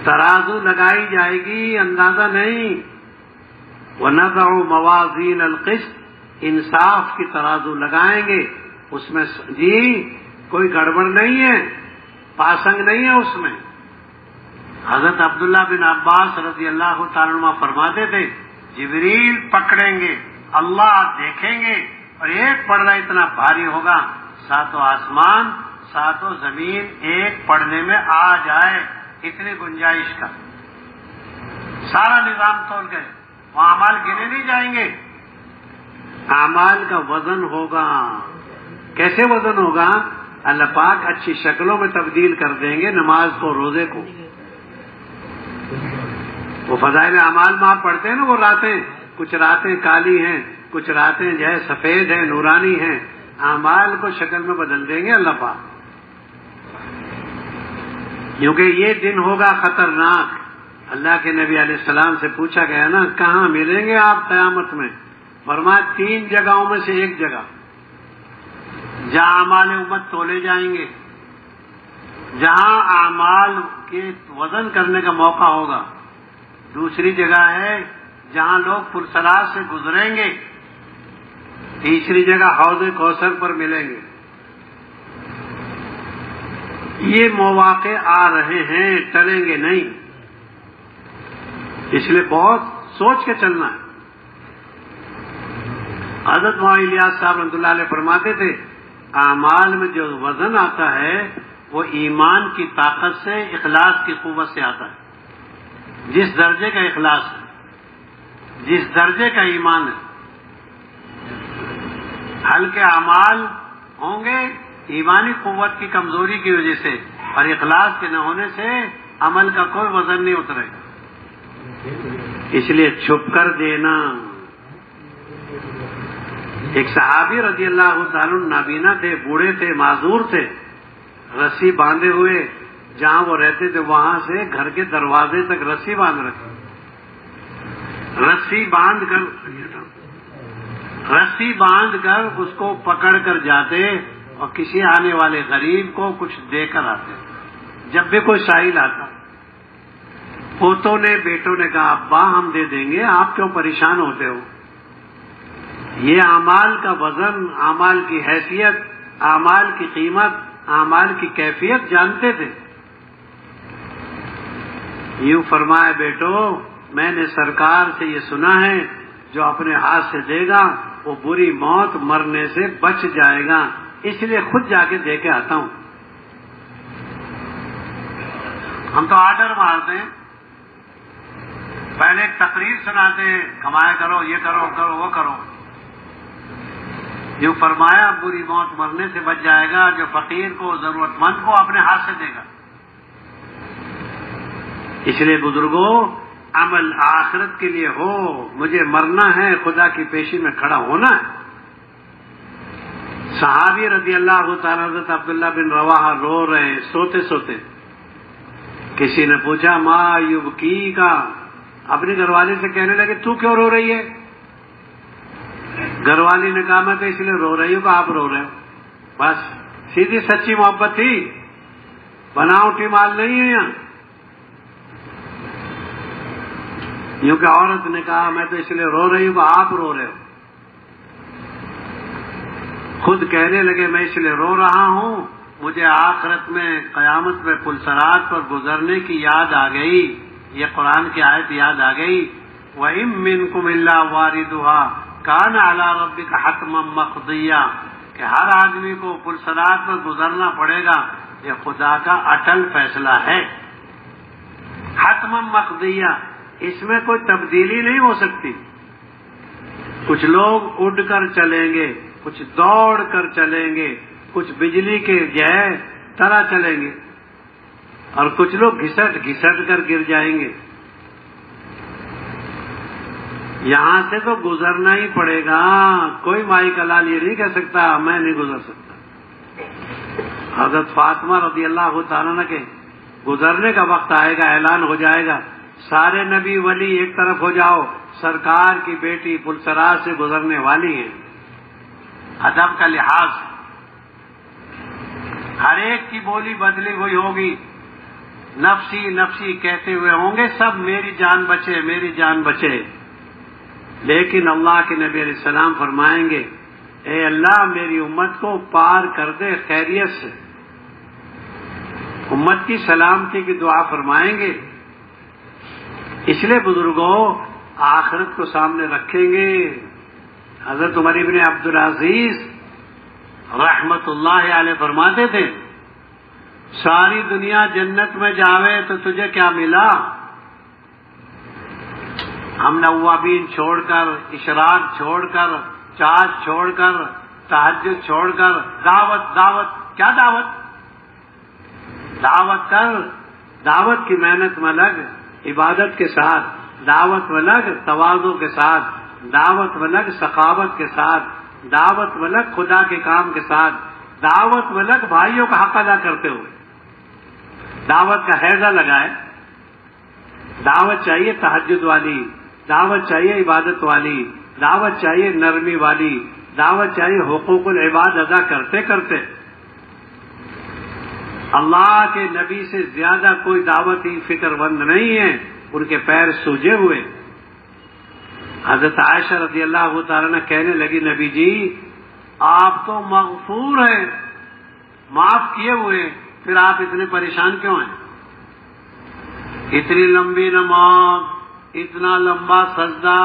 ترازو لگائی جائے گی، اندازہ نہیں۔ وَنَضَعُ مَوَازِينَ الْقِسْطِ، انصاف کی ترازو لگائیں گے، اس میں جی کوئی گڑبڑ نہیں ہے، پاسنگ نہیں ہے اس میں۔ حضرت عبداللہ بن عباس رضی اللہ تعالیٰ عنہ فرماتے تھے، جبریل پکڑیں گے، اللہ دیکھیں گے، اور ایک پردہ اتنا بھاری ہوگا 7 آسمان 7 زمین ایک پردے میں آ جائے، اتنی گنجائش کا سارا نظام توڑ گئے، وہ اعمال گنے نہیں جائیں گے۔ اعمال کا وزن ہوگا، کیسے وزن ہوگا؟ اللہ پاک اچھی شکلوں میں تبدیل کر دیں گے نماز کو، روزے کو۔ وہ فضائل اعمال میں آپ پڑھتے ہیں نا، وہ راتیں، کچھ راتیں کالی ہیں، کچھ راتیں جو ہے سفید ہیں، نورانی ہیں، اعمال کو شکل میں بدل دیں گے اللہ پاک۔ کیونکہ یہ دن ہوگا خطرناک۔ اللہ کے نبی علیہ السلام سے پوچھا گیا نا، کہاں ملیں گے آپ قیامت میں؟ فرمایا 3 جگہوں میں سے ایک جگہ، جہاں اعمال امت تولے جائیں گے، جہاں اعمال کے وزن کرنے کا موقع ہوگا۔ دوسری جگہ ہے جہاں لوگ پرسرات سے گزریں گے۔ تیسری جگہ حوض کوثر پر ملیں گے۔ یہ مواقع آ رہے ہیں، ٹلیں گے نہیں، اس لیے بہت سوچ کے چلنا ہے۔ حضرت مولانا الیاس صاحب رحمۃ اللہ علیہ فرماتے تھے، اعمال میں جو وزن آتا ہے وہ ایمان کی طاقت سے، اخلاص کی قوت سے آتا ہے۔ جس درجے کا اخلاص ہے، جس درجے کا ایمان ہے، ہلکے اعمال ہوں گے ایمانی قوت کی کمزوری کی وجہ سے، اور اخلاص کے نہ ہونے سے عمل کا کوئی وزن نہیں اترے گا۔ اس لیے چھپ کر دینا۔ ایک صحابی رضی اللہ تعالیٰ نابینا تھے، بوڑھے تھے، معذور تھے، رسی باندھے ہوئے، جہاں وہ رہتے تھے وہاں سے گھر کے دروازے تک رسی باندھ رکھی، رسی باندھ کر اس کو پکڑ کر جاتے، اور کسی آنے والے غریب کو کچھ دے کر آتے۔ جب بھی کوئی سائل آتا، پوتوں نے بیٹوں نے کہا، ابا ہم دے دیں گے، آپ کیوں پریشان ہوتے ہو؟ یہ اعمال کا وزن، اعمال کی حیثیت، اعمال کی قیمت، اعمال کی کیفیت جانتے تھے۔ یوں فرمایا، بیٹو میں نے سرکار سے یہ سنا ہے، جو اپنے ہاتھ سے دے گا وہ بری موت مرنے سے بچ جائے گا، اس لیے خود جا کے دے کے آتا ہوں۔ ہم تو آرڈر مارتے ہیں، پہلے ایک تقریر سناتے ہیں، کمایا کرو، یہ کرو کرو وہ کرو۔ یوں فرمایا بری موت مرنے سے بچ جائے گا جو فقیر کو، ضرورت مند کو اپنے ہاتھ سے دے گا۔ اس لیے بزرگوں، عمل آخرت کے لیے ہو، مجھے مرنا ہے، خدا کی پیشی میں کھڑا ہونا ہے۔ صحابی رضی اللہ تعالیٰ حضرت عبداللہ بن رواحہ رو رہے ہیں سوتے سوتے۔ کسی نے پوچھا، ما یبکی کا، اپنی گھر والی سے کہنے لگے، تو کیوں رو رہی ہے؟ گھر والی نے کہا، میں تو اس لیے رو رہی ہوں کہ آپ رو رہے ہو۔ بس سیدھی سچی محبت تھی، بناوٹی مال نہیں ہے یہاں۔ یوں کہ عورت نے کہا، میں تو اس لیے رو رہی ہوں کہ آپ رو رہے ہو۔ خود کہنے لگے، میں اس لیے رو رہا ہوں، مجھے آخرت میں قیامت میں پلسرات پر گزرنے کی یاد آ گئی، یہ قرآن کی آیت یاد آ گئی، وَإِن مِّنكُمْ إِلَّا وَارِدُهَا كَانَ عَلَىٰ رَبِّكَ حَتْمًا مَّقْضِيًّا، کہ ہر آدمی کو پلسرات پر گزرنا پڑے گا، یہ خدا کا اٹل فیصلہ ہے۔ حتمًا مقضیہ، اس میں کوئی تبدیلی نہیں ہو سکتی. کچھ لوگ اڑ کر چلیں گے، کچھ دوڑ کر چلیں گے، کچھ بجلی کے طرح چلیں گے، اور کچھ لوگ گھسٹ گھسٹ کر گر جائیں گے. یہاں سے تو گزرنا ہی پڑے گا. کوئی مائی کا لال یہ نہیں کہہ سکتا میں نہیں گزر سکتا. حضرت فاطمہ رضی اللہ تعالیٰ عنہ کے گزرنے کا وقت آئے گا، اعلان ہو جائے گا سارے نبی ولی ایک طرف ہو جاؤ، سرکار کی بیٹی پلسرا سے گزرنے والی ہیں. ادب کا لحاظ ہر ایک کی بولی بدلی ہوئی ہوگی، نفسی نفسی کہتے ہوئے ہوں گے سب، میری جان بچے میری جان بچے. لیکن اللہ کے نبی علیہ السلام فرمائیں گے اے اللہ میری امت کو پار کر دے خیریت سے. امت کی سلامتی کی دعا فرمائیں گے. اس لیے بزرگوں آخرت کو سامنے رکھیں گے. حضرت عمر ابن عبدالعزیز رحمت اللہ علیہ فرماتے تھے ساری دنیا جنت میں جاوے تو تجھے کیا ملا؟ ہم نوابین چھوڑ کر، اشراق چھوڑ کر، چاش چھوڑ کر، تہجد چھوڑ کر دعوت دعوت کیا دعوت؟ دعوت کر، دعوت کی محنت میں لگ، عبادت کے ساتھ دعوت میں لگ، تواضع کے ساتھ دعوت میں لگ، سخاوت کے ساتھ دعوت میں لگ، خدا کے کام کے ساتھ دعوت میں لگ، بھائیوں کا حق ادا کرتے ہوئے دعوت کا حیضہ لگائے. دعوت چاہیے تہجد والی، دعوت چاہیے عبادت والی، دعوت چاہیے نرمی والی، دعوت چاہیے حقوق العباد ادا کرتے کرتے. اللہ کے نبی سے زیادہ کوئی دعوتی فکر مند نہیں ہے، ان کے پیر سوجے ہوئے. حضرت عائشہ رضی اللہ تعالیٰ نے کہنے لگی نبی جی آپ تو مغفور ہیں، معاف کیے ہوئے، پھر آپ اتنے پریشان کیوں ہیں؟ اتنی لمبی نماز، اتنا لمبا سجدہ،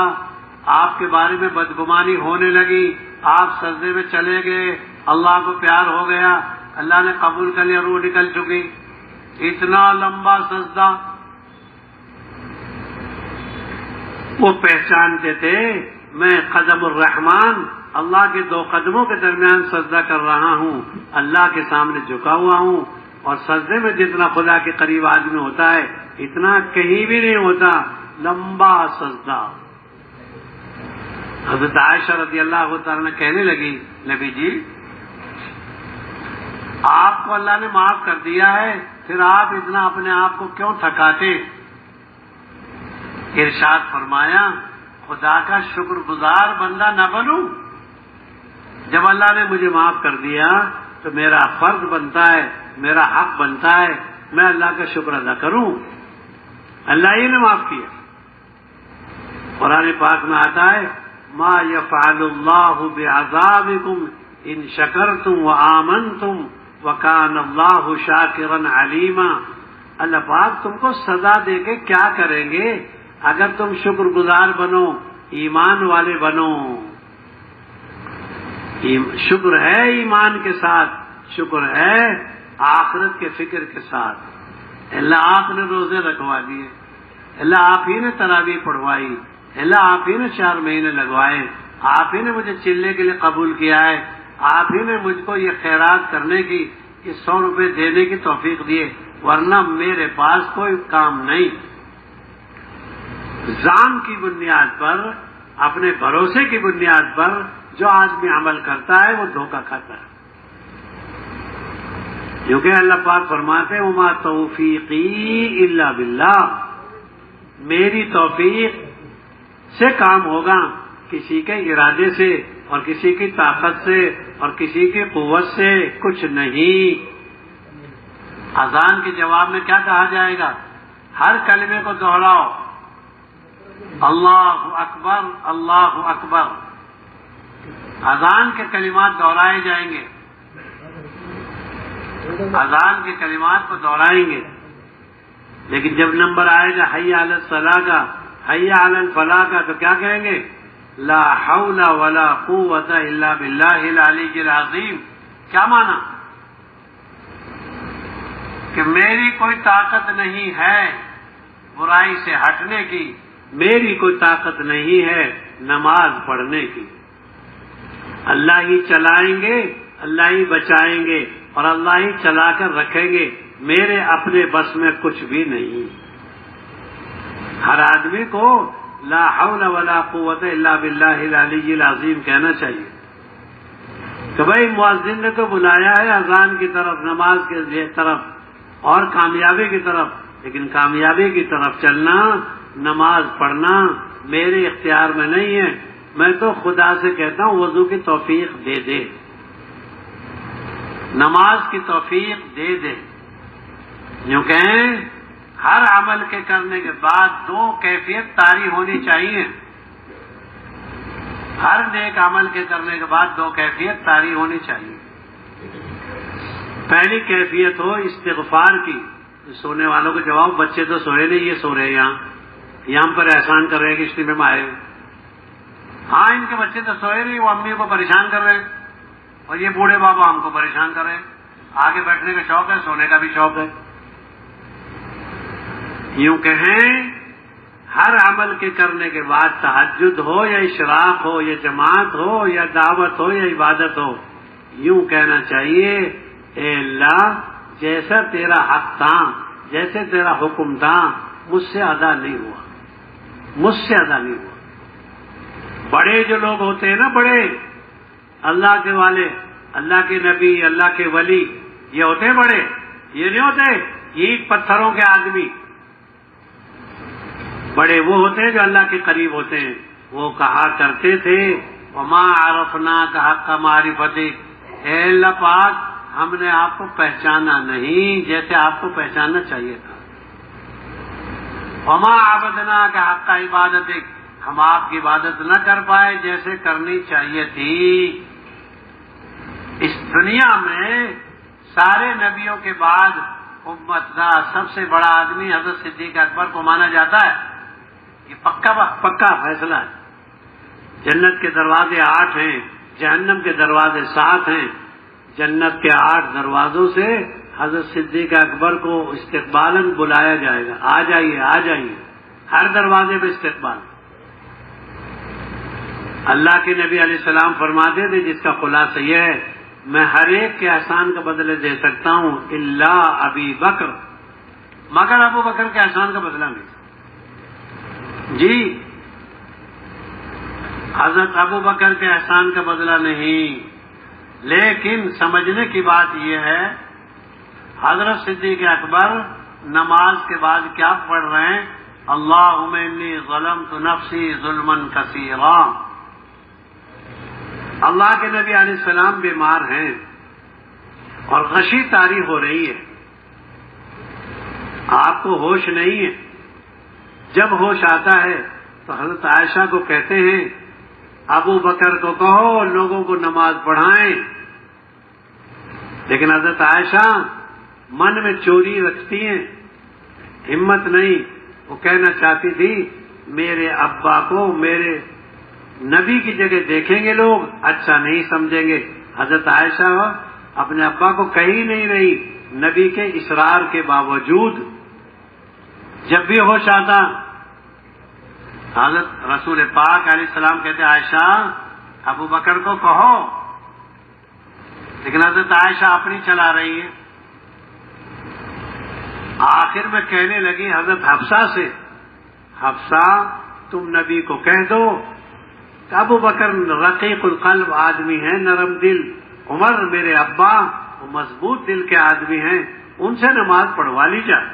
آپ کے بارے میں بدگمانی ہونے لگی، آپ سجدے میں چلے گئے، اللہ کو پیار ہو گیا، اللہ نے قبول کر لیا، روح نکل چکی. اتنا لمبا سجدہ. وہ پہچانتے تھے میں قدم الرحمان اللہ کے دو قدموں کے درمیان سجدہ کر رہا ہوں، اللہ کے سامنے جھکا ہوا ہوں، اور سجدے میں جتنا خدا کے قریب آدمی ہوتا ہے اتنا کہیں بھی نہیں ہوتا. لمبا سجدہ. حضرت عائشہ رضی اللہ تعالیٰ نے کہنے لگی نبی جی آپ کو اللہ نے معاف کر دیا ہے، پھر آپ اتنا اپنے آپ کو کیوں تھکاتے؟ ارشاد فرمایا خدا کا شکر گزار بندہ نہ بنوں؟ جب اللہ نے مجھے معاف کر دیا تو میرا فرض بنتا ہے، میرا حق بنتا ہے میں اللہ کا شکر ادا کروں. اللہ ہی نے معاف کیا. قرآن پاک میں آتا ہے ما یفعل اللہ بعذابکم ان شکرتم وآمنتم وکان اللہ شاکرا علیما. اللہ پاک تم کو سزا دے کے کیا کریں گے اگر تم شکر گزار بنو، ایمان والے بنو. شکر ہے ایمان کے ساتھ، شکر ہے آخرت کے فکر کے ساتھ. اللہ آپ نے روزے رکھوا دیے، اللہ آپ ہی نے تراویح پڑھوائی، اللہ آپ ہی نے 4 مہینے لگوائے، آپ ہی نے مجھے چلنے کے لیے قبول کیا ہے، آپ ہی نے مجھ کو یہ خیرات کرنے کی، یہ 100 روپے دینے کی توفیق دیے، ورنہ میرے پاس کوئی کام نہیں. ظان کی بنیاد پر، اپنے بھروسے کی بنیاد پر جو آدمی عمل کرتا ہے وہ دھوکہ کھاتا ہے. کیونکہ اللہ پاک فرماتے ہیں وما توفیقی الا باللہ، میری توفیق سے کام ہوگا، کسی کے ارادے سے اور کسی کی طاقت سے اور کسی کی قوت سے کچھ نہیں. اذان کے جواب میں کیا کہا جائے گا؟ ہر کلمے کو دہراؤ، اللہ اکبر اللہ اکبر. اذان کے کلمات دہرائے جائیں گے، اذان کے کلمات کو دہرائیں گے. لیکن جب نمبر آئے گا حی علی الصلاۃ کا، حی علی الفلاح کا، تو کیا کہیں گے؟ لا حول ولا قوت الا باللہ العلی العظیم. کیا معنی؟ کہ میری کوئی طاقت نہیں ہے برائی سے ہٹنے کی، میری کوئی طاقت نہیں ہے نماز پڑھنے کی. اللہ ہی چلائیں گے، اللہ ہی بچائیں گے اور اللہ ہی چلا کر رکھیں گے. میرے اپنے بس میں کچھ بھی نہیں. ہر آدمی کو لا حول ولا قوت الا باللہ العلی العظیم کہنا چاہیے کہ بھائی مؤذن نے تو بلایا ہے اذان کی طرف، نماز کی طرف اور کامیابی کی طرف، لیکن کامیابی کی طرف چلنا، نماز پڑھنا میرے اختیار میں نہیں ہے. میں تو خدا سے کہتا ہوں وضو کی توفیق دے دے، نماز کی توفیق دے دے. یوں کہیں ہر عمل کے کرنے کے بعد دو کیفیت طاری ہونی چاہیے. ہر نیک عمل کے کرنے کے بعد دو کیفیت طاری ہونی چاہیے. پہلی کیفیت ہو استغفار کی. سونے والوں کو جواب، بچے تو سوئے نہیں، یہ سو رہے یہاں پر احسان کر رہے ہیں کہ اس میں آئے. ہاں ان کے بچے تو سوئے نہیں، وہ امی کو پریشان کر رہے ہیں اور یہ بوڑھے بابا ہم کو پریشان کر رہے ہیں. آگے بیٹھنے کا شوق ہے، سونے کا بھی شوق ہے. یوں کہیں ہر عمل کے کرنے کے بعد تہجد ہو یا اشراق ہو یا جماعت ہو یا دعوت ہو یا عبادت ہو، یوں کہنا چاہیے اے اللہ جیسا تیرا حق تھا، جیسے تیرا حکم تھا، مجھ سے ادا نہیں ہوا، مجھ سے ادا نہیں ہوا. بڑے جو لوگ ہوتے ہیں نا، بڑے اللہ کے والے، اللہ کے نبی، اللہ کے ولی، یہ ہوتے ہیں بڑے. یہ نہیں ہوتے اینٹ پتھروں کے آدمی. بڑے وہ ہوتے ہیں جو اللہ کے قریب ہوتے ہیں. وہ کہا کرتے تھے وما عرفناک حق معرفتک، اے اللہ پاک ہم نے آپ کو پہچانا نہیں جیسے آپ کو پہچاننا چاہیے تھا. وما عبدناک حق عبادتک، ہم آپ کی عبادت نہ کر پائے جیسے کرنی چاہیے تھی. اس دنیا میں سارے نبیوں کے بعد امت کا سب سے بڑا آدمی حضرت صدیق اکبر کو مانا جاتا ہے. یہ پکا فیصلہ ہے. جنت کے دروازے 8 ہیں، جہنم کے دروازے 7 ہیں. جنت کے 8 دروازوں سے حضرت صدیق اکبر کو استقبالاً بلایا جائے گا. آ جائیے آ جائیے، ہر دروازے پہ استقبال. اللہ کے نبی علیہ السلام فرماتے تھے جس کا خلاصہ یہ ہے، میں ہر ایک کے احسان کا بدلے دے سکتا ہوں الا ابی بکر، مگر ابو بکر کے احسان کا بدلہ نہیں. جی حضرت ابو بکر کے احسان کا بدلہ نہیں. لیکن سمجھنے کی بات یہ ہے حضرت صدیق اکبر نماز کے بعد کیا پڑھ رہے ہیں؟ اللہم انی ظلمت نفسی ظلما کثیرا. اللہ کے نبی علیہ السلام بیمار ہیں اور غشی طاری ہو رہی ہے، آپ کو ہوش نہیں ہے. جب ہوش آتا ہے تو حضرت عائشہ کو کہتے ہیں ابو بکر کو کہو لوگوں کو نماز پڑھائیں. لیکن حضرت عائشہ من میں چوری رکھتی ہیں، ہمت نہیں. وہ کہنا چاہتی تھی میرے ابا کو میرے نبی کی جگہ دیکھیں گے لوگ اچھا نہیں سمجھیں گے. حضرت عائشہ اپنے ابا کو کہی نہیں رہی، نبی کے اصرار کے باوجود. جب بھی ہوش آتا حضرت رسول پاک علیہ السلام کہتے عائشہ ابو بکر کو کہو، لیکن حضرت عائشہ اپنی چلا رہی ہے. آخر میں کہنے لگی حضرت حفصہ سے، حفصہ تم نبی کو کہہ دو کہ ابو بکر رقیق القلب آدمی ہیں، نرم دل. عمر میرے ابا وہ مضبوط دل کے آدمی ہیں، ان سے نماز پڑھوا لی جائے.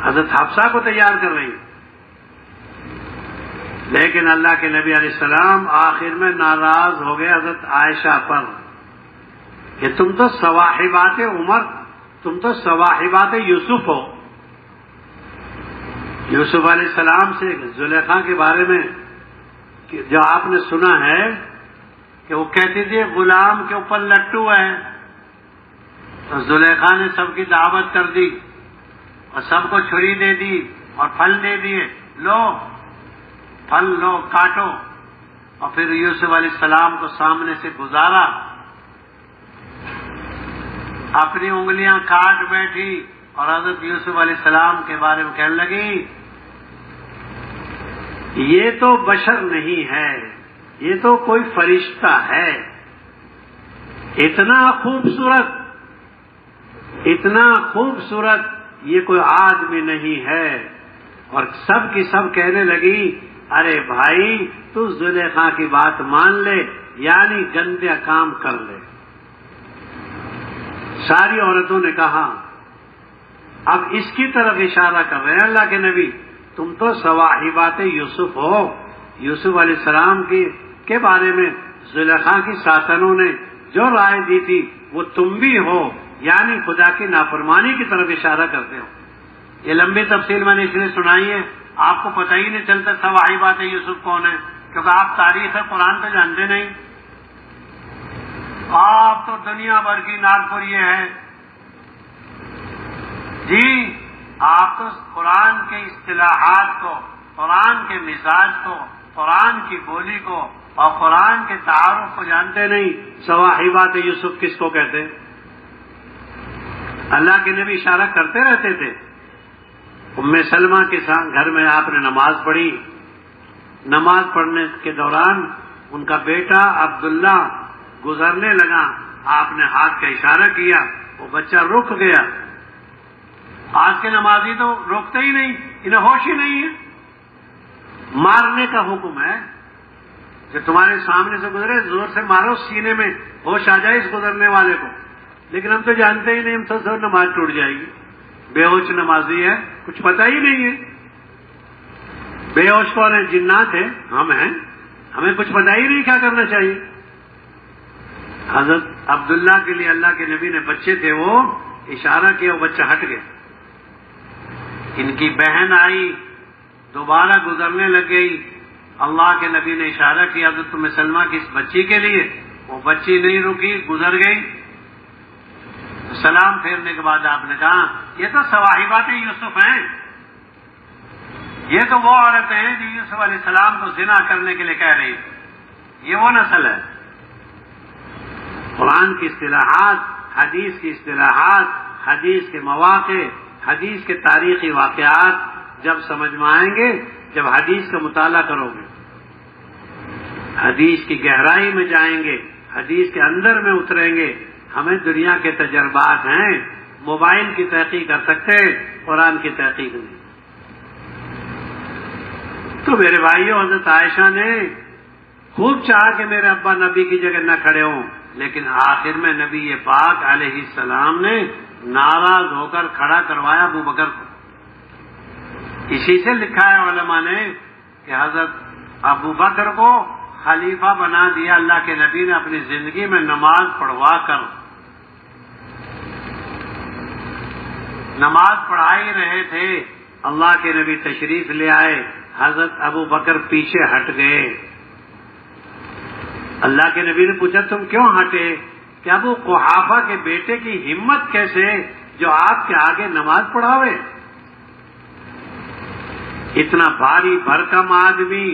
حضرت حفصہ کو تیار کر رہی. لیکن اللہ کے نبی علیہ السلام آخر میں ناراض ہو گئے حضرت عائشہ پر کہ تم تو صواحبات عمر، تم تو صواحبات یوسف ہو. یوسف علیہ السلام سے زلیخا کے بارے میں جو آپ نے سنا ہے کہ وہ کہتی تھی غلام کے اوپر لٹو ہے، تو زلیخا نے سب کی دعوت کر دی اور سب کو چھری دے دی اور پھل دے دیے، لو پھل لو کاٹو. اور پھر یوسف علیہ السلام کو سامنے سے گزارا، اپنی انگلیاں کاٹ بیٹھی اور حضرت یوسف علیہ السلام کے بارے میں کہنے لگی یہ تو بشر نہیں ہے، یہ تو کوئی فرشتہ ہے، اتنا خوبصورت یہ کوئی آدمی نہیں ہے۔ اور سب کی سب کہنے لگی ارے بھائی تو زلیخا کی بات مان لے، یعنی گندے کام کر لے۔ ساری عورتوں نے کہا، اب اس کی طرف اشارہ کر رہے ہیں اللہ کے نبی، تم تو صواحبات یوسف ہو، یوسف علیہ السلام کے بارے میں زلیخا کی ساتنوں نے جو رائے دی تھی وہ تم بھی ہو، یعنی خدا کی نافرمانی کی طرف اشارہ کرتے ہو۔ یہ لمبی تفصیل میں نے اس لیے سنائی ہے، آپ کو پتہ ہی نہیں چلتا صواحبات یوسف کون ہے، کیونکہ آپ تاریخ قرآن تو جانتے نہیں، آپ تو دنیا بھر کی ناگپور یہ ہے جی، آپ تو قرآن کے اصطلاحات کو، قرآن کے مزاج کو، قرآن کی بولی کو اور قرآن کے تعارف کو جانتے نہیں۔ صواحبات یوسف کس کو کہتے ہیں؟ اللہ کے نبی اشارہ کرتے رہتے تھے۔ ام سلمہ کے ساتھ گھر میں آپ نے نماز پڑھی، نماز پڑھنے کے دوران ان کا بیٹا عبداللہ گزرنے لگا، آپ نے ہاتھ کا اشارہ کیا، وہ بچہ رک گیا۔ آج کے نمازی تو روکتے ہی نہیں، انہیں ہوش ہی نہیں ہے۔ مارنے کا حکم ہے کہ تمہارے سامنے سے گزرے زور سے مارو، سینے میں ہوش آ جائے اس گزرنے والے کو، لیکن ہم تو جانتے ہی نہیں، ہم تو نماز ٹوٹ جائے گی، بے ہوش نمازی ہے، کچھ پتہ ہی نہیں ہے۔ بے ہوش کون ہے؟ جنات ہیں، ہم ہیں، ہمیں کچھ پتہ ہی نہیں کیا کرنا چاہیے۔ حضرت عبداللہ کے لیے اللہ کے نبی نے بچے تھے، وہ اشارہ کیا، وہ بچہ ہٹ گیا۔ ان کی بہن آئی، دوبارہ گزرنے لگ گئی، اللہ کے نبی نے اشارہ کیا حضرت ام سلمہ کی اس بچی کے لیے، وہ بچی نہیں رکی، گزر گئی۔ سلام پھیرنے کے بعد آپ نے کہا یہ تو صواحبات یوسف ہیں، یہ تو وہ عورتیں ہیں جو یوسف علیہ السلام کو زنا کرنے کے لیے کہہ رہی تھی، یہ وہ نسل ہے۔ قرآن کی اصطلاحات، حدیث کی اصطلاحات، حدیث کے مواقع، حدیث کے تاریخی واقعات جب سمجھ میں آئیں گے جب حدیث کا مطالعہ کرو گے، حدیث کی گہرائی میں جائیں گے، حدیث کے اندر میں اتریں گے۔ ہمیں دنیا کے تجربات ہیں، موبائل کی تحقیق کر سکتے ہیں، قرآن کی تحقیق نہیں۔ تو میرے بھائیوں، حضرت عائشہ نے خوب چاہا کہ میرے ابا نبی کی جگہ نہ کھڑے ہوں، لیکن آخر میں نبی پاک علیہ السلام نے ناراض ہو کر کھڑا کروایا ابو بکر کو۔ اسی سے لکھا ہے علماء نے کہ حضرت ابو بکر کو خلیفہ بنا دیا اللہ کے نبی نے اپنی زندگی میں نماز پڑھوا کر۔ نماز پڑھا ہی رہے تھے، اللہ کے نبی تشریف لے آئے، حضرت ابو بکر پیچھے ہٹ گئے۔ اللہ کے نبی نے پوچھا تم کیوں ہٹے؟ کہ ابو قحافہ کے بیٹے کی ہمت کیسے جو آپ کے آگے نماز پڑھاوے؟ اتنا بھاری بھرکم آدمی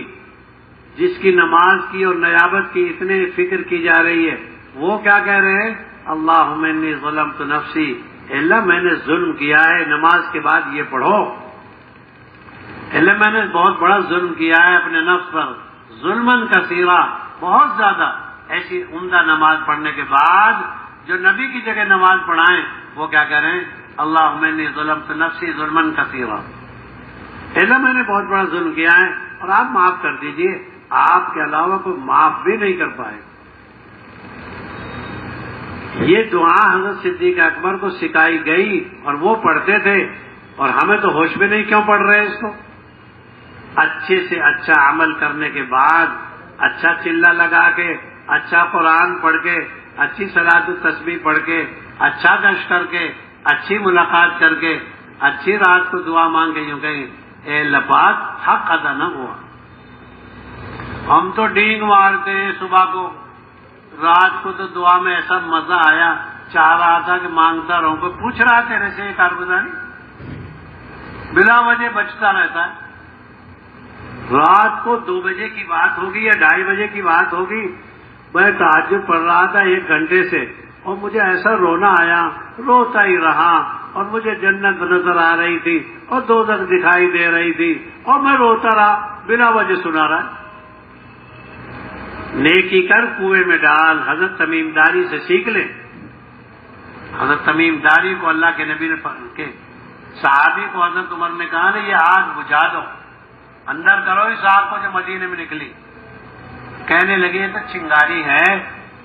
جس کی نماز کی اور نیابت کی اتنے فکر کی جا رہی ہے، وہ کیا کہہ رہے ہیں؟ اللہم انی ظلمت نفسی، اللہ میں نے ظلم کیا ہے، نماز کے بعد یہ پڑھو، اللہ میں نے بہت بڑا ظلم کیا ہے اپنے نفس پر، ظلمن کثیرا، بہت زیادہ۔ ایسی عمدہ نماز پڑھنے کے بعد جو نبی کی جگہ نماز پڑھائیں وہ کیا کہہ رہے ہیں؟ اللہم انی ظلمت نفسی ظلمن کثیرا، اللہ میں نے بہت بڑا ظلم کیا ہے اور آپ معاف کر دیجئے، آپ کے علاوہ کوئی معاف بھی نہیں کر پائے۔ یہ دعا حضرت صدیق اکبر کو سکھائی گئی اور وہ پڑھتے تھے، اور ہمیں تو ہوش بھی نہیں کیوں پڑھ رہے اس کو۔ اچھے سے اچھا عمل کرنے کے بعد، اچھا چلہ لگا کے، اچھا قرآن پڑھ کے، اچھی صلاۃ التسبیح پڑھ کے، اچھا گشت کر کے، اچھی ملاقات کر کے، اچھی رات کو دعا مانگ کے یوں کہیں اے اللہ پاک حق ادا نہ ہوا۔ ہم تو ڈینگ مارتے ہیں صبح کو، رات کو تو دعا میں ایسا مزہ آیا، چاہ رہا تھا کہ مانگتا رہوں، کوئی پوچھ رہا تیرے سے یہ کارگزاری، بلا وجہ بچتا رہتا ہے۔ رات کو 2 بجے کی بات ہوگی یا 2:30 بجے کی بات ہوگی، میں تہجد پڑھ رہا تھا 1 گھنٹے سے، اور مجھے ایسا رونا آیا، روتا ہی رہا، اور مجھے جنت نظر آ رہی تھی اور دوزخ دکھائی دے رہی تھی، اور میں روتا رہا۔ بلا وجہ سنا رہا ہے. نیکی کر کنویں میں ڈال. حضرت تمیم داری سے سیکھ لیں. حضرت تمیم داری کو اللہ کے نبی نے کے صحابی کو حضرت عمر نے کہا نا یہ آگ بجھا دو, اندر کرو اس آگ کو جو مدینے میں نکلی. کہنے لگے یہ تو چنگاری ہے,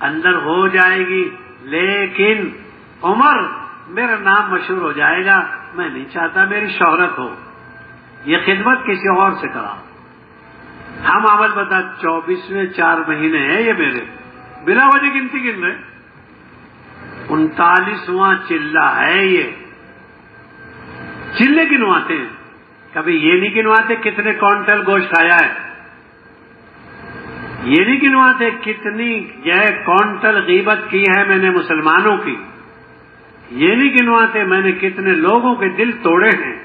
اندر ہو جائے گی, لیکن عمر میرا نام مشہور ہو جائے گا, میں نہیں چاہتا میری شہرت ہو, یہ خدمت کسی اور سے کرا. ہم عمل بتا 24ویں 4 مہینے ہیں یہ میرے, بلا وجہ گنتی گن رہے. 39واں چلہ ہے یہ. چلے گنواتے ہیں, کبھی یہ نہیں گنواتے کتنے کونٹل گوشت کھایا ہے, یہ نہیں گنواتے کتنی کونٹل غیبت کی ہے میں نے مسلمانوں کی, یہ نہیں گنواتے میں نے کتنے لوگوں کے دل توڑے ہیں.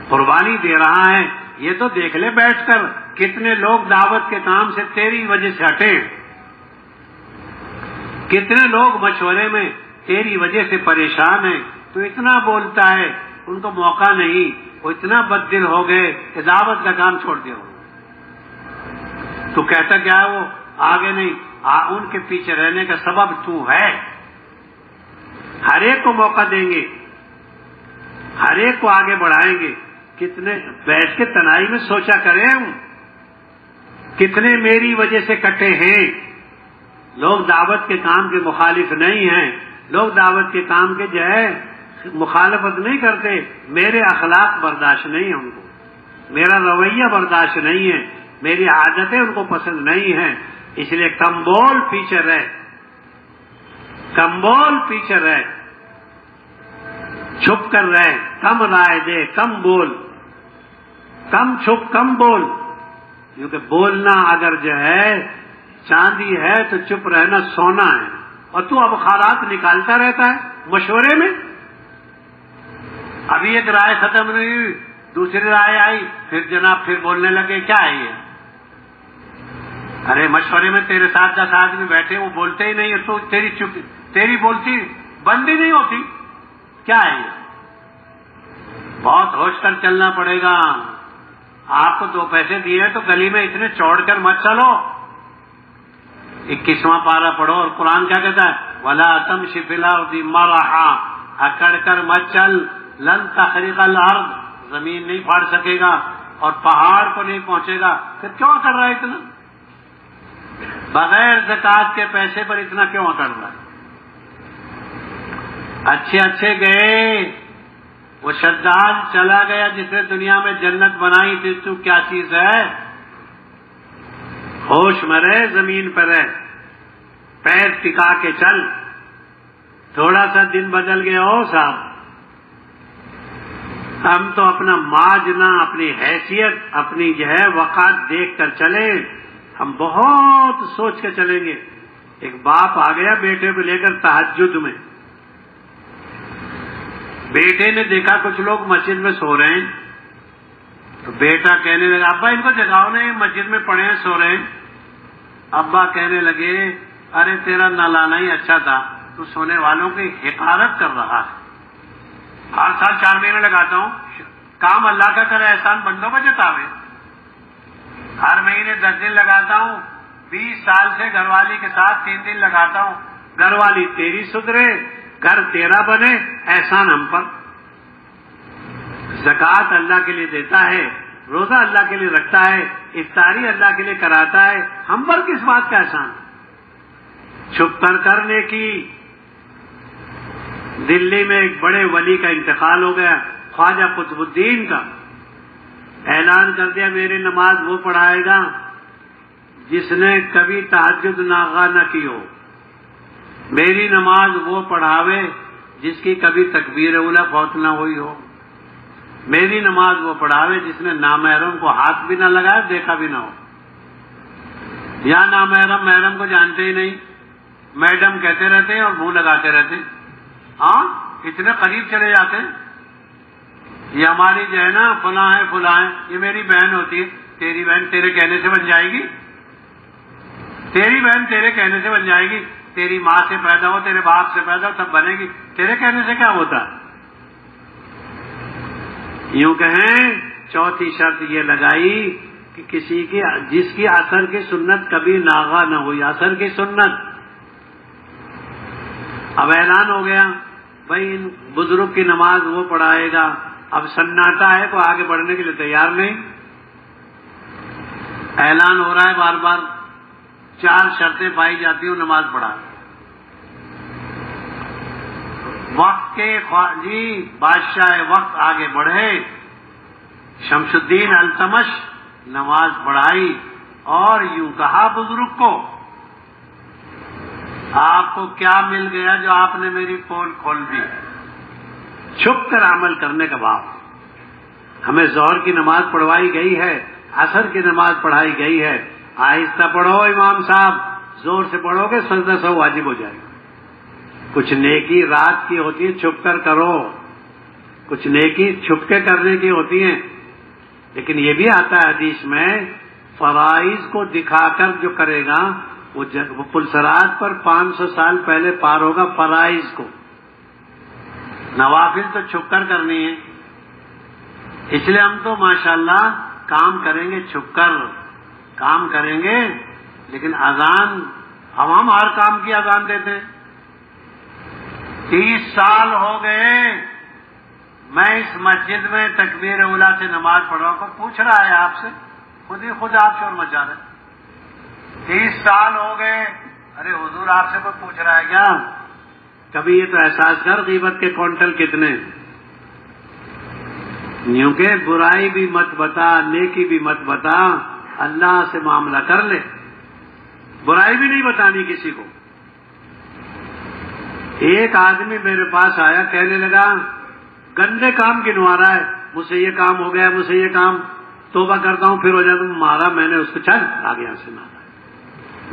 قربانی دے رہا ہے یہ تو دیکھ لے بیٹھ کر کتنے لوگ دعوت کے کام سے تیری وجہ سے ہٹے, کتنے لوگ مشورے میں تیری وجہ سے پریشان ہیں. تو اتنا بولتا ہے, ان کو موقع نہیں, وہ اتنا بد دل ہو گئے کہ دعوت کا کام چھوڑ دیا. تو کہتا کیا ہے وہ آگے نہیں, ان کے پیچھے رہنے کا سبب تو ہے. ہر ایک کو موقع دیں گے, ہر ایک کو آگے بڑھائیں گے. کتنے بیٹھ کے تنہائی میں سوچا کریں ہم, کتنے میری وجہ سے کٹے ہیں. لوگ دعوت کے کام کے مخالف نہیں ہیں, لوگ دعوت کے کام کے جو ہے مخالفت نہیں کرتے, میرے اخلاق برداشت نہیں ہیں ان کو, میرا رویہ برداشت نہیں ہے, میری عادتیں ان کو پسند نہیں ہیں. اس لیے کم بول پیچھے رہ, کم بول پیچھے رہ, چھپ کر رہ, کم رائے دے, کم بول, کم چھپ کم بول. کیونکہ بولنا اگر جو ہے چاندی ہے تو چپ رہنا سونا ہے, اور تو اب خارات نکالتا رہتا ہے مشورے میں. ابھی ایک رائے ختم نہیں ہوئی, دوسری رائے آئی, پھر جناب پھر بولنے لگے. کیا ہے یہ؟ ارے مشورے میں تیرے ساتھ 10 آدمی بیٹھے, وہ بولتے ہی نہیں ہے, تو تیری بولتی بند ہی نہیں ہوتی. کیا ہے یہ؟ بہت ہوش کر چلنا پڑے گا. آپ کو 2 پیسے دیے ہیں تو گلی میں اتنے چوڑ کر مت چلو. 21واں پارہ پڑھو, اور قرآن کیا کہتا ہے, وَلَا تَمْشِ فِي الْأَرْضِ مَرَحًا, اکڑ کر مت چل, لن تخرق الارض, زمین نہیں پھاڑ سکے گا اور پہاڑ کو نہیں پہنچے گا. پھر کیوں کر رہا ہے اتنا؟ بغیر زکات کے پیسے پر اتنا کیوں کر رہا ہے؟ اچھے اچھے گئے, وہ شداد چلا گیا جس نے دنیا میں جنت بنائی تھی. تو کیا چیز ہے؟ ہوش میں رہ, زمین پر رہ, پیر ٹکا کے چل. تھوڑا سا دن بدل گیا ہو صاحب, ہم تو اپنا ماجنا, اپنی حیثیت, اپنی جو ہے وقات دیکھ کر چلیں. ہم بہت سوچ کے چلیں گے. ایک باپ آ گیا بیٹے کو لے کر تہجد میں. بیٹے نے دیکھا کچھ لوگ مسجد میں سو رہے ہیں, تو بیٹا کہنے لگا ابا ان کو جگاؤ نہیں, مسجد میں پڑے ہیں سو رہے ہیں. ابا کہنے لگے ارے تیرا نہ لانا ہی اچھا تھا, تو سونے والوں کی حقارت کر رہا ہے. ہر سال 4 مہینے لگاتا ہوں, کام اللہ کا کرے, احسان بندوں کا جتاوے. ہر مہینے 10 دن لگاتا ہوں, 20 سال سے گھر والی کے ساتھ 3 دن لگاتا ہوں. گھر والی تیری سدھرے, گھر تیرا بنے, احسان ہم پر. زکوٰۃ اللہ کے لیے دیتا ہے, روزہ اللہ کے لیے رکھتا ہے, افطاری اللہ کے لیے کراتا ہے, ہم پر کس بات کا احسان؟ چھپ کر کرنے کی. دلی میں ایک بڑے ولی کا انتقال ہو گیا, خواجہ قطب الدین کا. اعلان کر دیا میری نماز وہ پڑھائے گا جس نے کبھی تہجد ناغا نہ کی ہو, میری نماز وہ پڑھاوے جس کی کبھی تکبیر اولیٰ فوت نہ ہوئی ہو, میری نماز وہ پڑھاوے جس نے نامحرم کو ہاتھ بھی نہ لگایا, دیکھا بھی نہ ہو. یا نامحرم محرم کو جانتے ہی نہیں, میڈم کہتے رہتے ہیں اور منہ لگاتے رہتے ہیں. ہاں اتنے قریب چلے جاتے ہیں. یہ ہماری جو ہے نا فلاں ہے فلاں ہے, یہ میری بہن ہوتی ہے. تیری بہن تیرے کہنے سے بن جائے گی؟ تیری بہن تیرے کہنے سے بن جائے گی؟ تیری ماں سے پیدا ہو, تیرے باپ سے پیدا ہو, سب بنے گی. تیرے کہنے سے کیا ہوتا؟ یوں کہیں چوتھی شرط یہ لگائی کہ کسی کی جس کی عصر کی سنت کبھی ناغا نہ ہوئی، عصر کی سنت۔ اب اعلان ہو گیا بھائی ان بزرگ کی نماز وہ پڑھائے گا، اب سناٹا ہے تو آگے بڑھنے کے لیے تیار نہیں، اعلان ہو رہا ہے بار بار، 4 شرطیں پائی جاتی ہوں نماز پڑھا۔ وقت کے جی بادشاہ وقت آگے بڑھے، شمس الدین التمش نماز پڑھائی اور یوں کہا بزرگ کو، آپ کو کیا مل گیا جو آپ نے میری پول کھول دی؟ چھپ کر عمل کرنے کا باپ۔ ہمیں ظہر کی نماز پڑھوائی گئی ہے، عصر کی نماز پڑھائی گئی ہے، آہستہ پڑھو امام صاحب، زور سے پڑھو گے سجدہ سہو واجب ہو جائے گا۔ کچھ نیکی رات کی ہوتی ہے چھپ کر کرو، کچھ نیکی چھپ کے کرنے کی ہوتی ہیں، لیکن یہ بھی آتا ہے حدیث میں فرائض کو دکھا کر جو کرے گا وہ پلسرات پر 500 سال پہلے پار ہوگا۔ فرائض کو، نوافل تو چھپ کر کرنی ہے، اس لیے ہم تو ماشاءاللہ کام کریں گے، چھپ کر کام کریں گے، لیکن اذان ہم ہر کام کی اذان دیتے ہیں۔ 30 سال ہو گئے میں اس مسجد میں تکبیر اولیٰ سے نماز پڑھ رہا ہوں، کوئی پوچھ رہا ہے آپ سے؟ خود ہی خود آپ شور مچا رہے ہیں۔ 30 سال ہو گئے، ارے حضور آپ سے کوئی پوچھ رہا ہے کیا؟ کبھی یہ تو احساس کر غیبت کے کونٹل کتنے، یوں کہ برائی بھی مت بتا، نیکی بھی مت بتا، اللہ سے معاملہ کر لے، برائی بھی نہیں بتانی کسی کو۔ ایک آدمی میرے پاس آیا، کہنے لگا گندے کام گنوا رہا ہے، مجھ سے یہ کام ہو گیا، مجھ سے یہ کام، توبہ کرتا ہوں پھر ہو جاتا ہوں، مارا میں نے اس کو، چل آگے یہاں سے مارا۔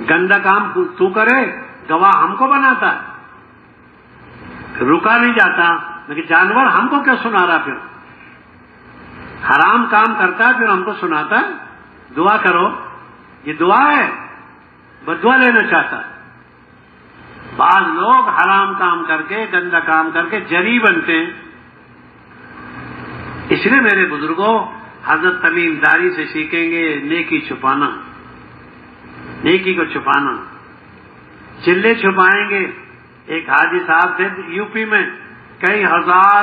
گندا کام تو کرے، گواہ ہم کو بناتا ہے، رکا نہیں جاتا، لیکن جانور ہم کو کیوں سنا رہا؟ پھر حرام کام کرتا ہے پھر ہم کو سناتا ہے۔ دعا کرو، یہ دعا ہے، بدعا لینا چاہتا ہے۔ بعض لوگ حرام کام کر کے، گندا کام کر کے جری بنتے ہیں۔ اس لیے میرے بزرگوں حضرت تمیم داری سے سیکھیں گے نیکی چھپانا، نیکی کو چھپانا، چلے چھپائیں گے۔ ایک حاجی صاحب تھے یو پی میں، کئی ہزار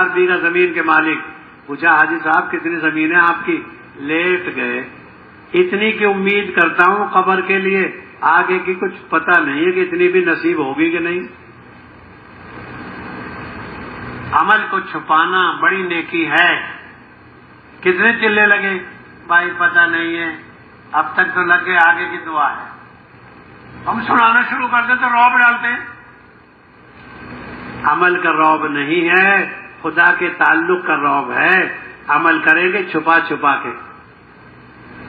بیگھہ زمین کے مالک، پوچھا حاجی صاحب کتنی زمین ہے آپ کی؟ لیٹ گئے، اتنی کی امید کرتا ہوں قبر کے لیے، آگے کی کچھ پتہ نہیں ہے کہ اتنی بھی نصیب ہوگی کہ نہیں۔ عمل کو چھپانا بڑی نیکی ہے۔ کتنے چلے لگے بھائی پتہ نہیں ہے، اب تک تو لگ گئے، آگے کی دعا ہے۔ ہم سنانا شروع کر دیں تو رعب ڈالتے ہیں۔ عمل کا رعب نہیں ہے، خدا کے تعلق کا رعب ہے۔ عمل کریں گے چھپا چھپا کے۔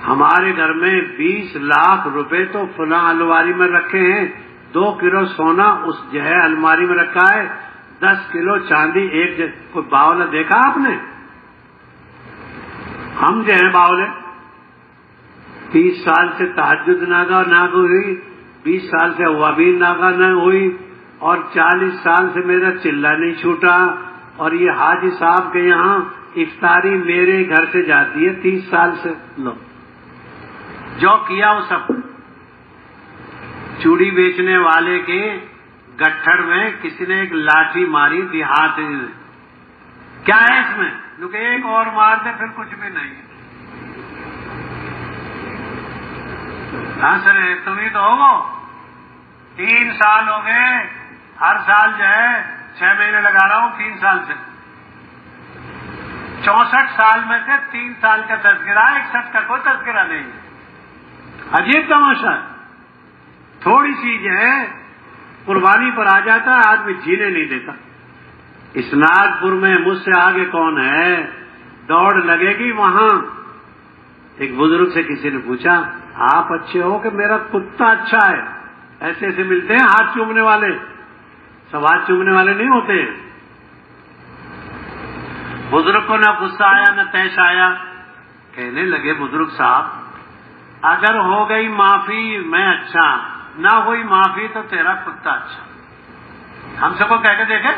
ہمارے گھر میں 20 لاکھ روپے تو فلاں الماری میں رکھے ہیں، 2 کلو سونا اس جو ہے الماری میں رکھا ہے، 10 کلو چاندی ایک کوئی باولا دیکھا آپ نے؟ ہم جو ہیں باولے، 30 سال سے تہجد ناگا نہ ہوئی، 20 سال سے اوابین ناگا نہ ہوئی، اور 40 سال سے میرا چلہ نہیں چھوٹا، اور یہ حاجی صاحب کے یہاں افطاری میرے گھر سے جاتی ہے 30 سال سے۔ لو جو کیا وہ سب، چوڑی بیچنے والے کے گٹھڑ میں کسی نے ایک لاٹھی ماری دیہات میں، کیا ہے اس میں؟ کیونکہ ایک اور مار دے پھر کچھ بھی نہیں۔ ہاں سر تم ہی تو ہو، 3 سال ہو گئے، ہر سال جو ہے 6 مہینے لگا رہا ہوں 3 سال سے، 64 سال میں سے 3 سال کا تذکرہ، 61 کا کوئی تذکرہ نہیں۔ عجیب تماشا ہے، تھوڑی سی جو ہے قربانی پر آ جاتا ہے، آدمی جینے نہیں دیتا۔ اسناد پور میں مجھ سے آگے کون ہے، دوڑ لگے گی وہاں۔ ایک بزرگ سے کسی نے پوچھا آپ اچھے ہو کہ میرا کتا اچھا ہے؟ ایسے ایسے ملتے ہیں ہاتھ چومنے والے، سب ہاتھ چومنے والے نہیں ہوتے ہیں۔ بزرگ کو نہ غصہ آیا نہ طیش آیا، کہنے لگے بزرگ صاحب اگر ہو گئی معافی میں اچھا، نہ ہوئی معافی تو تیرا کتا اچھا۔ ہم سب کو کہہ کے دیکھیں،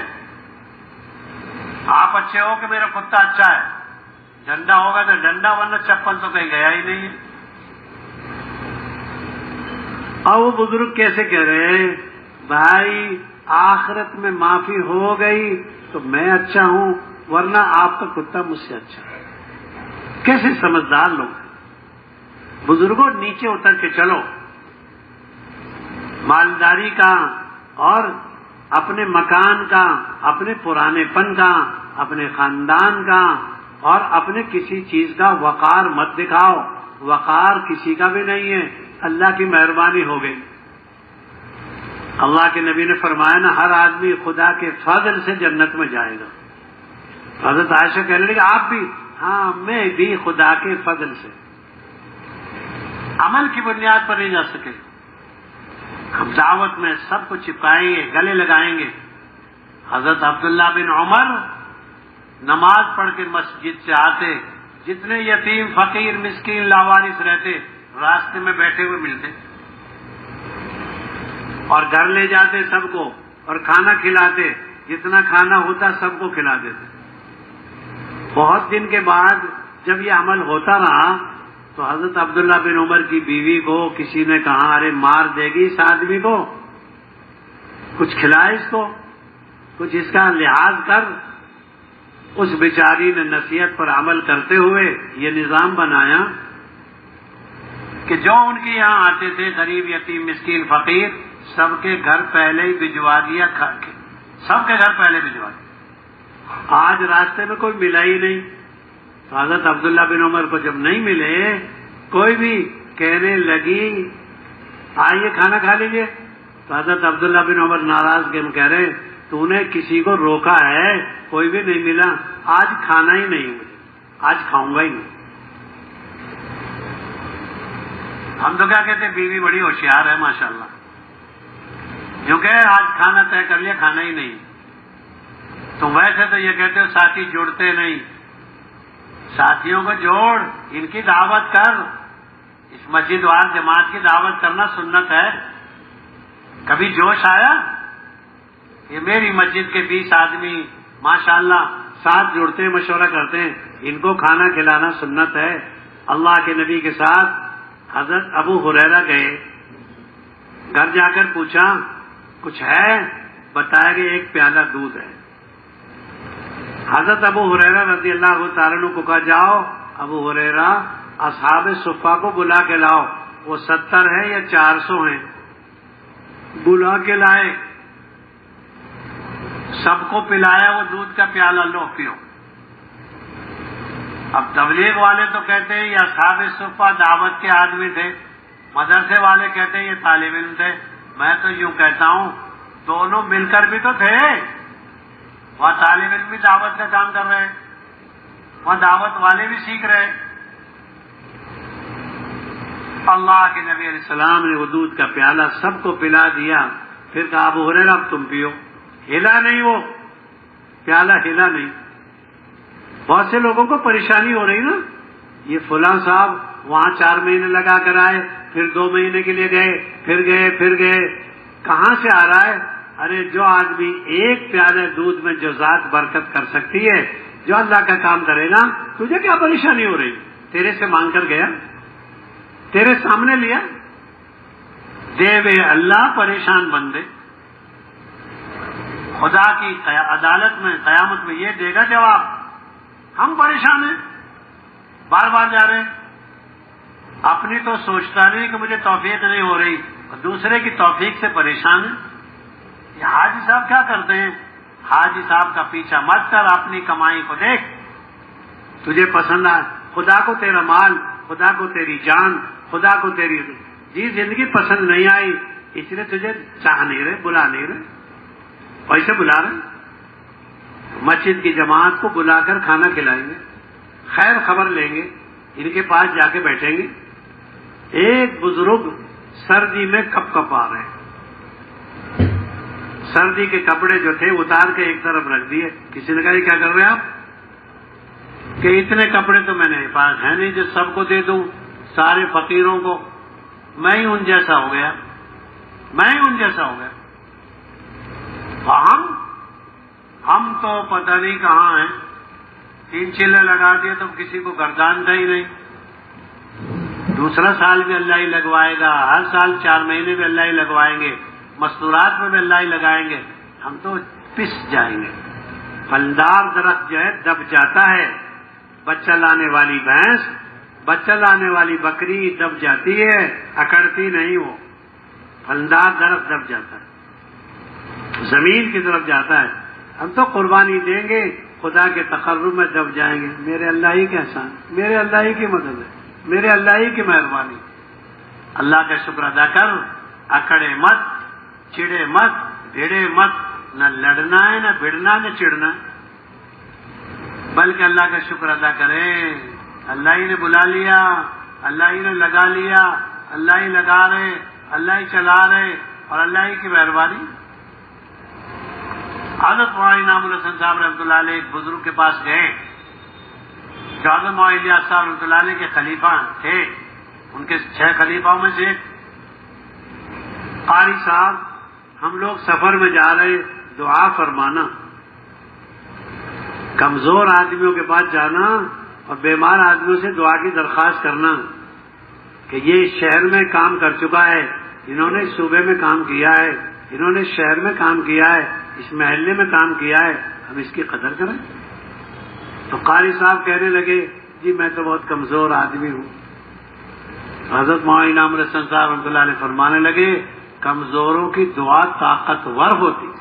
آپ اچھے ہو کہ میرا کتا اچھا ہے، ڈنڈا ہوگا تو ڈنڈا، ورنہ چپل تو کہیں گیا ہی نہیں ہے۔ اور وہ بزرگ کیسے کہہ رہے ہیں بھائی آخرت میں معافی ہو گئی تو میں اچھا ہوں، ورنہ آپ کا کتا مجھ سے اچھا ہے۔ کیسے سمجھدار لوگ ہیں۔ بزرگوں نیچے اتر کے چلو، مالداری کا اور اپنے مکان کا، اپنے پرانے پن کا، اپنے خاندان کا اور اپنے کسی چیز کا وقار مت دکھاؤ، وقار کسی کا بھی نہیں ہے، اللہ کی مہربانی ہو گئی۔ اللہ کے نبی نے فرمایا نا ہر آدمی خدا کے فضل سے جنت میں جائے گا۔ حضرت عائشہ کہنے لگی آپ بھی؟ ہاں میں بھی خدا کے فضل سے۔ عمل کی بنیاد پر نہیں جا سکے، ہم دعوت میں سب کو چپکائیں گے، گلے لگائیں گے۔ حضرت عبداللہ بن عمر نماز پڑھ کے مسجد سے آتے، جتنے یتیم فقیر مسکین لاوارث رہتے راستے میں بیٹھے ہوئے ملتے، اور گھر لے جاتے سب کو اور کھانا کھلاتے، جتنا کھانا ہوتا سب کو کھلا دیتے۔ بہت دن کے بعد جب یہ عمل ہوتا رہا تو حضرت عبداللہ بن عمر کی بیوی کو کسی نے کہا ارے مار دے گی اس آدمی کو، کچھ کھلا اس کو، کچھ اس کا لحاظ کر۔ اس بیچاری نے نصیحت پر عمل کرتے ہوئے یہ نظام بنایا کہ جو ان کے یہاں آتے تھے غریب یتیم مسکین فقیر، سب کے گھر پہلے ہی بھجوا دیا، سب کے گھر پہلے بھجوا دیا۔ آج راستے میں کوئی ملا ہی نہیں تو حضرت عبداللہ بن عمر کو جب نہیں ملے، کوئی بھی کہنے لگی آئیے کھانا کھا لیجیے، تو حضرت عبداللہ بن عمر ناراض کے کہہ رہے تو نے کسی کو روکا ہے، کوئی بھی نہیں ملا، آج کھانا ہی نہیں، مجھے آج کھاؤں گا ہی نہیں۔ ہم تو کیا کہتے ہیں بیوی بڑی ہوشیار ہے ماشاءاللہ، کیونکہ آج کھانا طے کر لیا، کھانا ہی نہیں۔ تم ویسے تو یہ کہتے ہو ساتھی جڑتے نہیں، ساتھیوں کو جوڑ، ان کی دعوت کر۔ اس مسجد وال جماعت کی دعوت کرنا سنت ہے۔ کبھی جوش آیا؟ یہ میری مسجد کے 20 آدمی ماشاءاللہ ساتھ جڑتے ہیں، مشورہ کرتے ہیں، ان کو کھانا کھلانا سنت ہے۔ اللہ کے نبی کے ساتھ حضرت ابو ہریرہ گئے، گھر جا کر پوچھا کچھ ہے؟ بتایا کہ ایک پیالہ دودھ ہے۔ حضرت ابو ہریرہ رضی اللہ تعالیٰ عنہ کو کہا جاؤ ابو ہریرہ اصحاب صفہ کو بلا کے لاؤ، وہ 70 ہے یا 400 ہیں، بلا کے لائے، سب کو پلایا وہ دودھ کا پیالہ، لو پیو۔ اب تبلیغ والے تو کہتے ہیں یہ اصحاب صفہ دعوت کے آدمی تھے، مدرسے والے کہتے ہیں یہ طالب علم تھے۔ میں تو یوں کہتا ہوں دونوں مل کر بھی تو تھے، وہاں طالب علم بھی دعوت کا کام کر رہے ہیں، وہاں دعوت والے بھی سیکھ رہے ہیں۔ اللہ کے نبی علیہ السلام نے وہ دودھ کا پیالہ سب کو پلا دیا، پھر کہا ابو ہریرہ اب تم پیو۔ ہلا نہیں، وہ پیالہ ہلا نہیں۔ بہت سے لوگوں کو پریشانی ہو رہی نا، یہ فلاں صاحب وہاں 4 مہینے لگا کر آئے، پھر 2 مہینے کے لیے گئے، پھر گئے، کہاں سے آ رہا ہے؟ ارے جو آدمی ایک پیالے دودھ میں جو ذات برکت کر سکتی ہے، جو اللہ کا کام کرے گا، تجھے کیا پریشانی ہو رہی؟ تیرے سے مانگ کر گیا، تیرے سامنے لیا، دے وے اللہ پریشان بندے۔ خدا کی عدالت میں قیامت میں یہ دے گا جواب، ہم پریشان ہیں، بار بار جا رہے ہیں، اپنی تو سوچتا نہیں کہ مجھے توفیق نہیں ہو رہی، دوسرے کی توفیق سے پریشان ہے۔ یہ حاجی صاحب کیا کرتے ہیں؟ حاجی صاحب کا پیچھا مت کر، اپنی کمائی کو دیکھ، تجھے پسند آئے، خدا کو تیرا مال، خدا کو تیری جان، خدا کو تیری زندگی پسند نہیں آئی، اس لیے تجھے چاہ نہیں رہے، بلا نہیں رہے، ویسے بلا رہے۔ مسجد کی جماعت کو بلا کر کھانا کھلائیں گے، خیر خبر لیں گے، ان کے پاس جا کے بیٹھیں گے۔ ایک بزرگ سردی میں کپ کپ آ رہے ہیں، سردی کے کپڑے جو تھے اتار کے ایک طرف رکھ دیے۔ کسی نے کہا یہ کیا کر رہے ہیں آپ؟ کہ اتنے کپڑے تو میں نے پاس ہے نہیں جو سب کو دے دوں، سارے فقیروں کو، میں ہی ان جیسا ہو گیا، میں ہی ان جیسا ہو گیا۔ ہم تو پتہ نہیں کہاں ہیں، 3 چیلے لگا دیے تو کسی کو گردانتا ہی نہیں. دوسرا سال بھی اللہ ہی لگوائے گا، ہر سال 4 مہینے بھی اللہ ہی لگوائیں گے، مستورات میں بھی اللہ ہی لگائیں گے. ہم تو پس جائیں گے. پھلدار درخت جو ہے دب جاتا ہے، بچہ لانے والی بھینس، بچہ لانے والی بکری دب جاتی ہے، اکڑتی نہیں. وہ پھلدار درخت دب جاتا ہے، زمین کی طرف جاتا ہے. ہم تو قربانی دیں گے، خدا کے تقرب میں دب جائیں گے. میرے اللہ ہی کا احسان، میرے اللہ ہی کی مدد ہے، میرے اللہ ہی کی مہربانی. اللہ کا شکر ادا کر، اکڑے مت، چڑے مت، بھیڑے مت. نہ لڑنا ہے، نہ بھڑنا، نہ چڑنا، بلکہ اللہ کا شکر ادا کریں. اللہ ہی نے بلا لیا، اللہ ہی نے لگا لیا، اللہ ہی لگا رہے، اللہ ہی چلا رہے، اور اللہ ہی کی مہربانی. حضرت مولانا انعام الحسن صاحب رحمۃ اللہ علیہ ایک بزرگ کے پاس گئے جو حضرت مولانا الیاس صاحب رحمۃ اللہ علیہ کے خلیفہ تھے. ان کے 6 خلیفاؤں میں سے ایک. قاری صاحب، ہم لوگ سفر میں جا رہے، دعا فرمانا. کمزور آدمیوں کے پاس جانا اور بیمار آدمیوں سے دعا کی درخواست کرنا کہ یہ شہر میں کام کر چکا ہے، انہوں نے صوبے میں کام کیا ہے، انہوں نے شہر میں کام کیا ہے، اس محلے میں کام کیا ہے، ہم اس کی قدر کریں. تو قاری صاحب کہنے لگے، جی میں تو بہت کمزور آدمی ہوں. حضرت مولانا انعام الحسن صاحب رحمۃ اللہ علیہ فرمانے لگے، کمزوروں کی دعا طاقتور ہوتی ہے.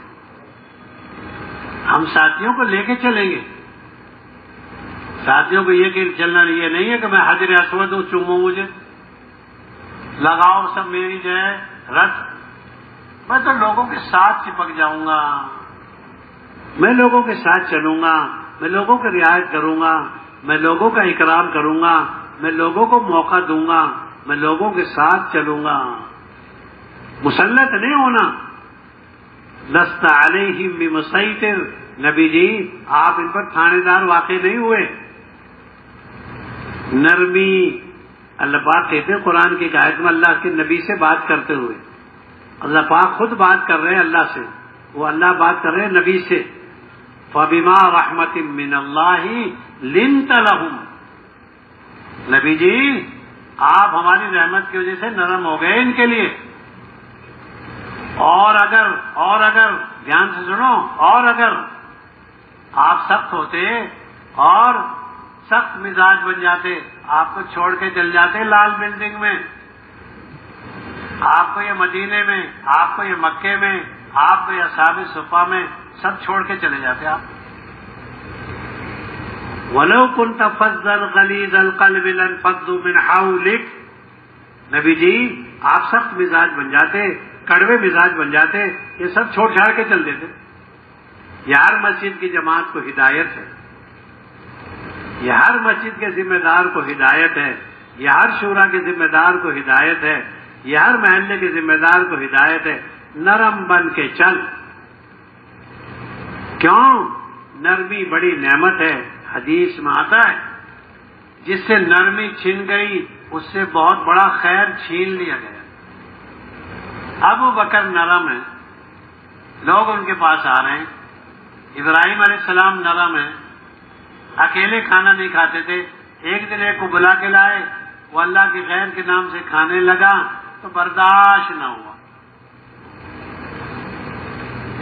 ہم ساتھیوں کو لے کے چلیں گے. ساتھیوں کو یہ کہ چلنا یہ نہیں ہے کہ میں حجر اسود ہوں، چومو مجھے، لگاؤ سب میری جو ہے رت. میں تو لوگوں کے ساتھ چپک جاؤں گا، میں لوگوں کے ساتھ چلوں گا، میں لوگوں کی رعایت کروں گا، میں لوگوں کا اکرام کروں گا، میں لوگوں کو موقع دوں گا، میں لوگوں کے ساتھ چلوں گا. مسلط نہیں ہونا. لست علیہم بمسیطر. نبی جی آپ ان پر تھانے دار واقع نہیں ہوئے. نرمی. اللہ پاک کہتے ہیں قرآن کی آیت میں اللہ کے نبی سے بات کرتے ہوئے، اللہ پاک خود بات کر رہے ہیں اللہ سے، وہ اللہ بات کر رہے ہیں نبی سے. فَبِمَا رَحْمَةٍ مِّنَ اللَّهِ لِنْتَ لَهُمْ. نبی جی آپ ہماری رحمت کی وجہ سے نرم ہو گئے ان کے لیے. اور اگر دھیان سے سنو، اور اگر آپ سخت ہوتے اور سخت مزاج بن جاتے، آپ کو چھوڑ کے چل جاتے لال بلڈنگ میں، آپ کو یہ مدینے میں، آپ کو یہ مکے میں، آپ کو یہ اصحاب صفا میں سب چھوڑ کے چلے جاتے آپ. وَلَوْ كُنْتَ فَظًّا غَلِيظَ الْقَلْبِ لَانفَضُّوا مِنْ حَوْلِكَ. نبی جی آپ سخت مزاج بن جاتے، کڑوے مزاج بن جاتے، یہ سب چھوڑ چھاڑ کے چل دیتے. یہ ہر مسجد کی جماعت کو ہدایت ہے، یہ ہر مسجد کے ذمہ دار کو ہدایت ہے، یہ ہر شورا کے ذمہ دار کو ہدایت ہے، یہ ہر محلے کے ذمہ دار کو ہدایت ہے. نرم بن کے چل. کیوں؟ نرمی بڑی نعمت ہے. حدیث میں آتا ہے جس سے نرمی چھن گئی اس سے بہت بڑا خیر چھین لیا گیا. ابو بکر نرم ہے، لوگ ان کے پاس آ رہے ہیں. ابراہیم علیہ السلام نرم ہے، اکیلے کھانا نہیں کھاتے تھے. ایک دن ایک کو بلا کے لائے، وہ اللہ کے غیر کے نام سے کھانے لگا تو برداشت نہ ہوا.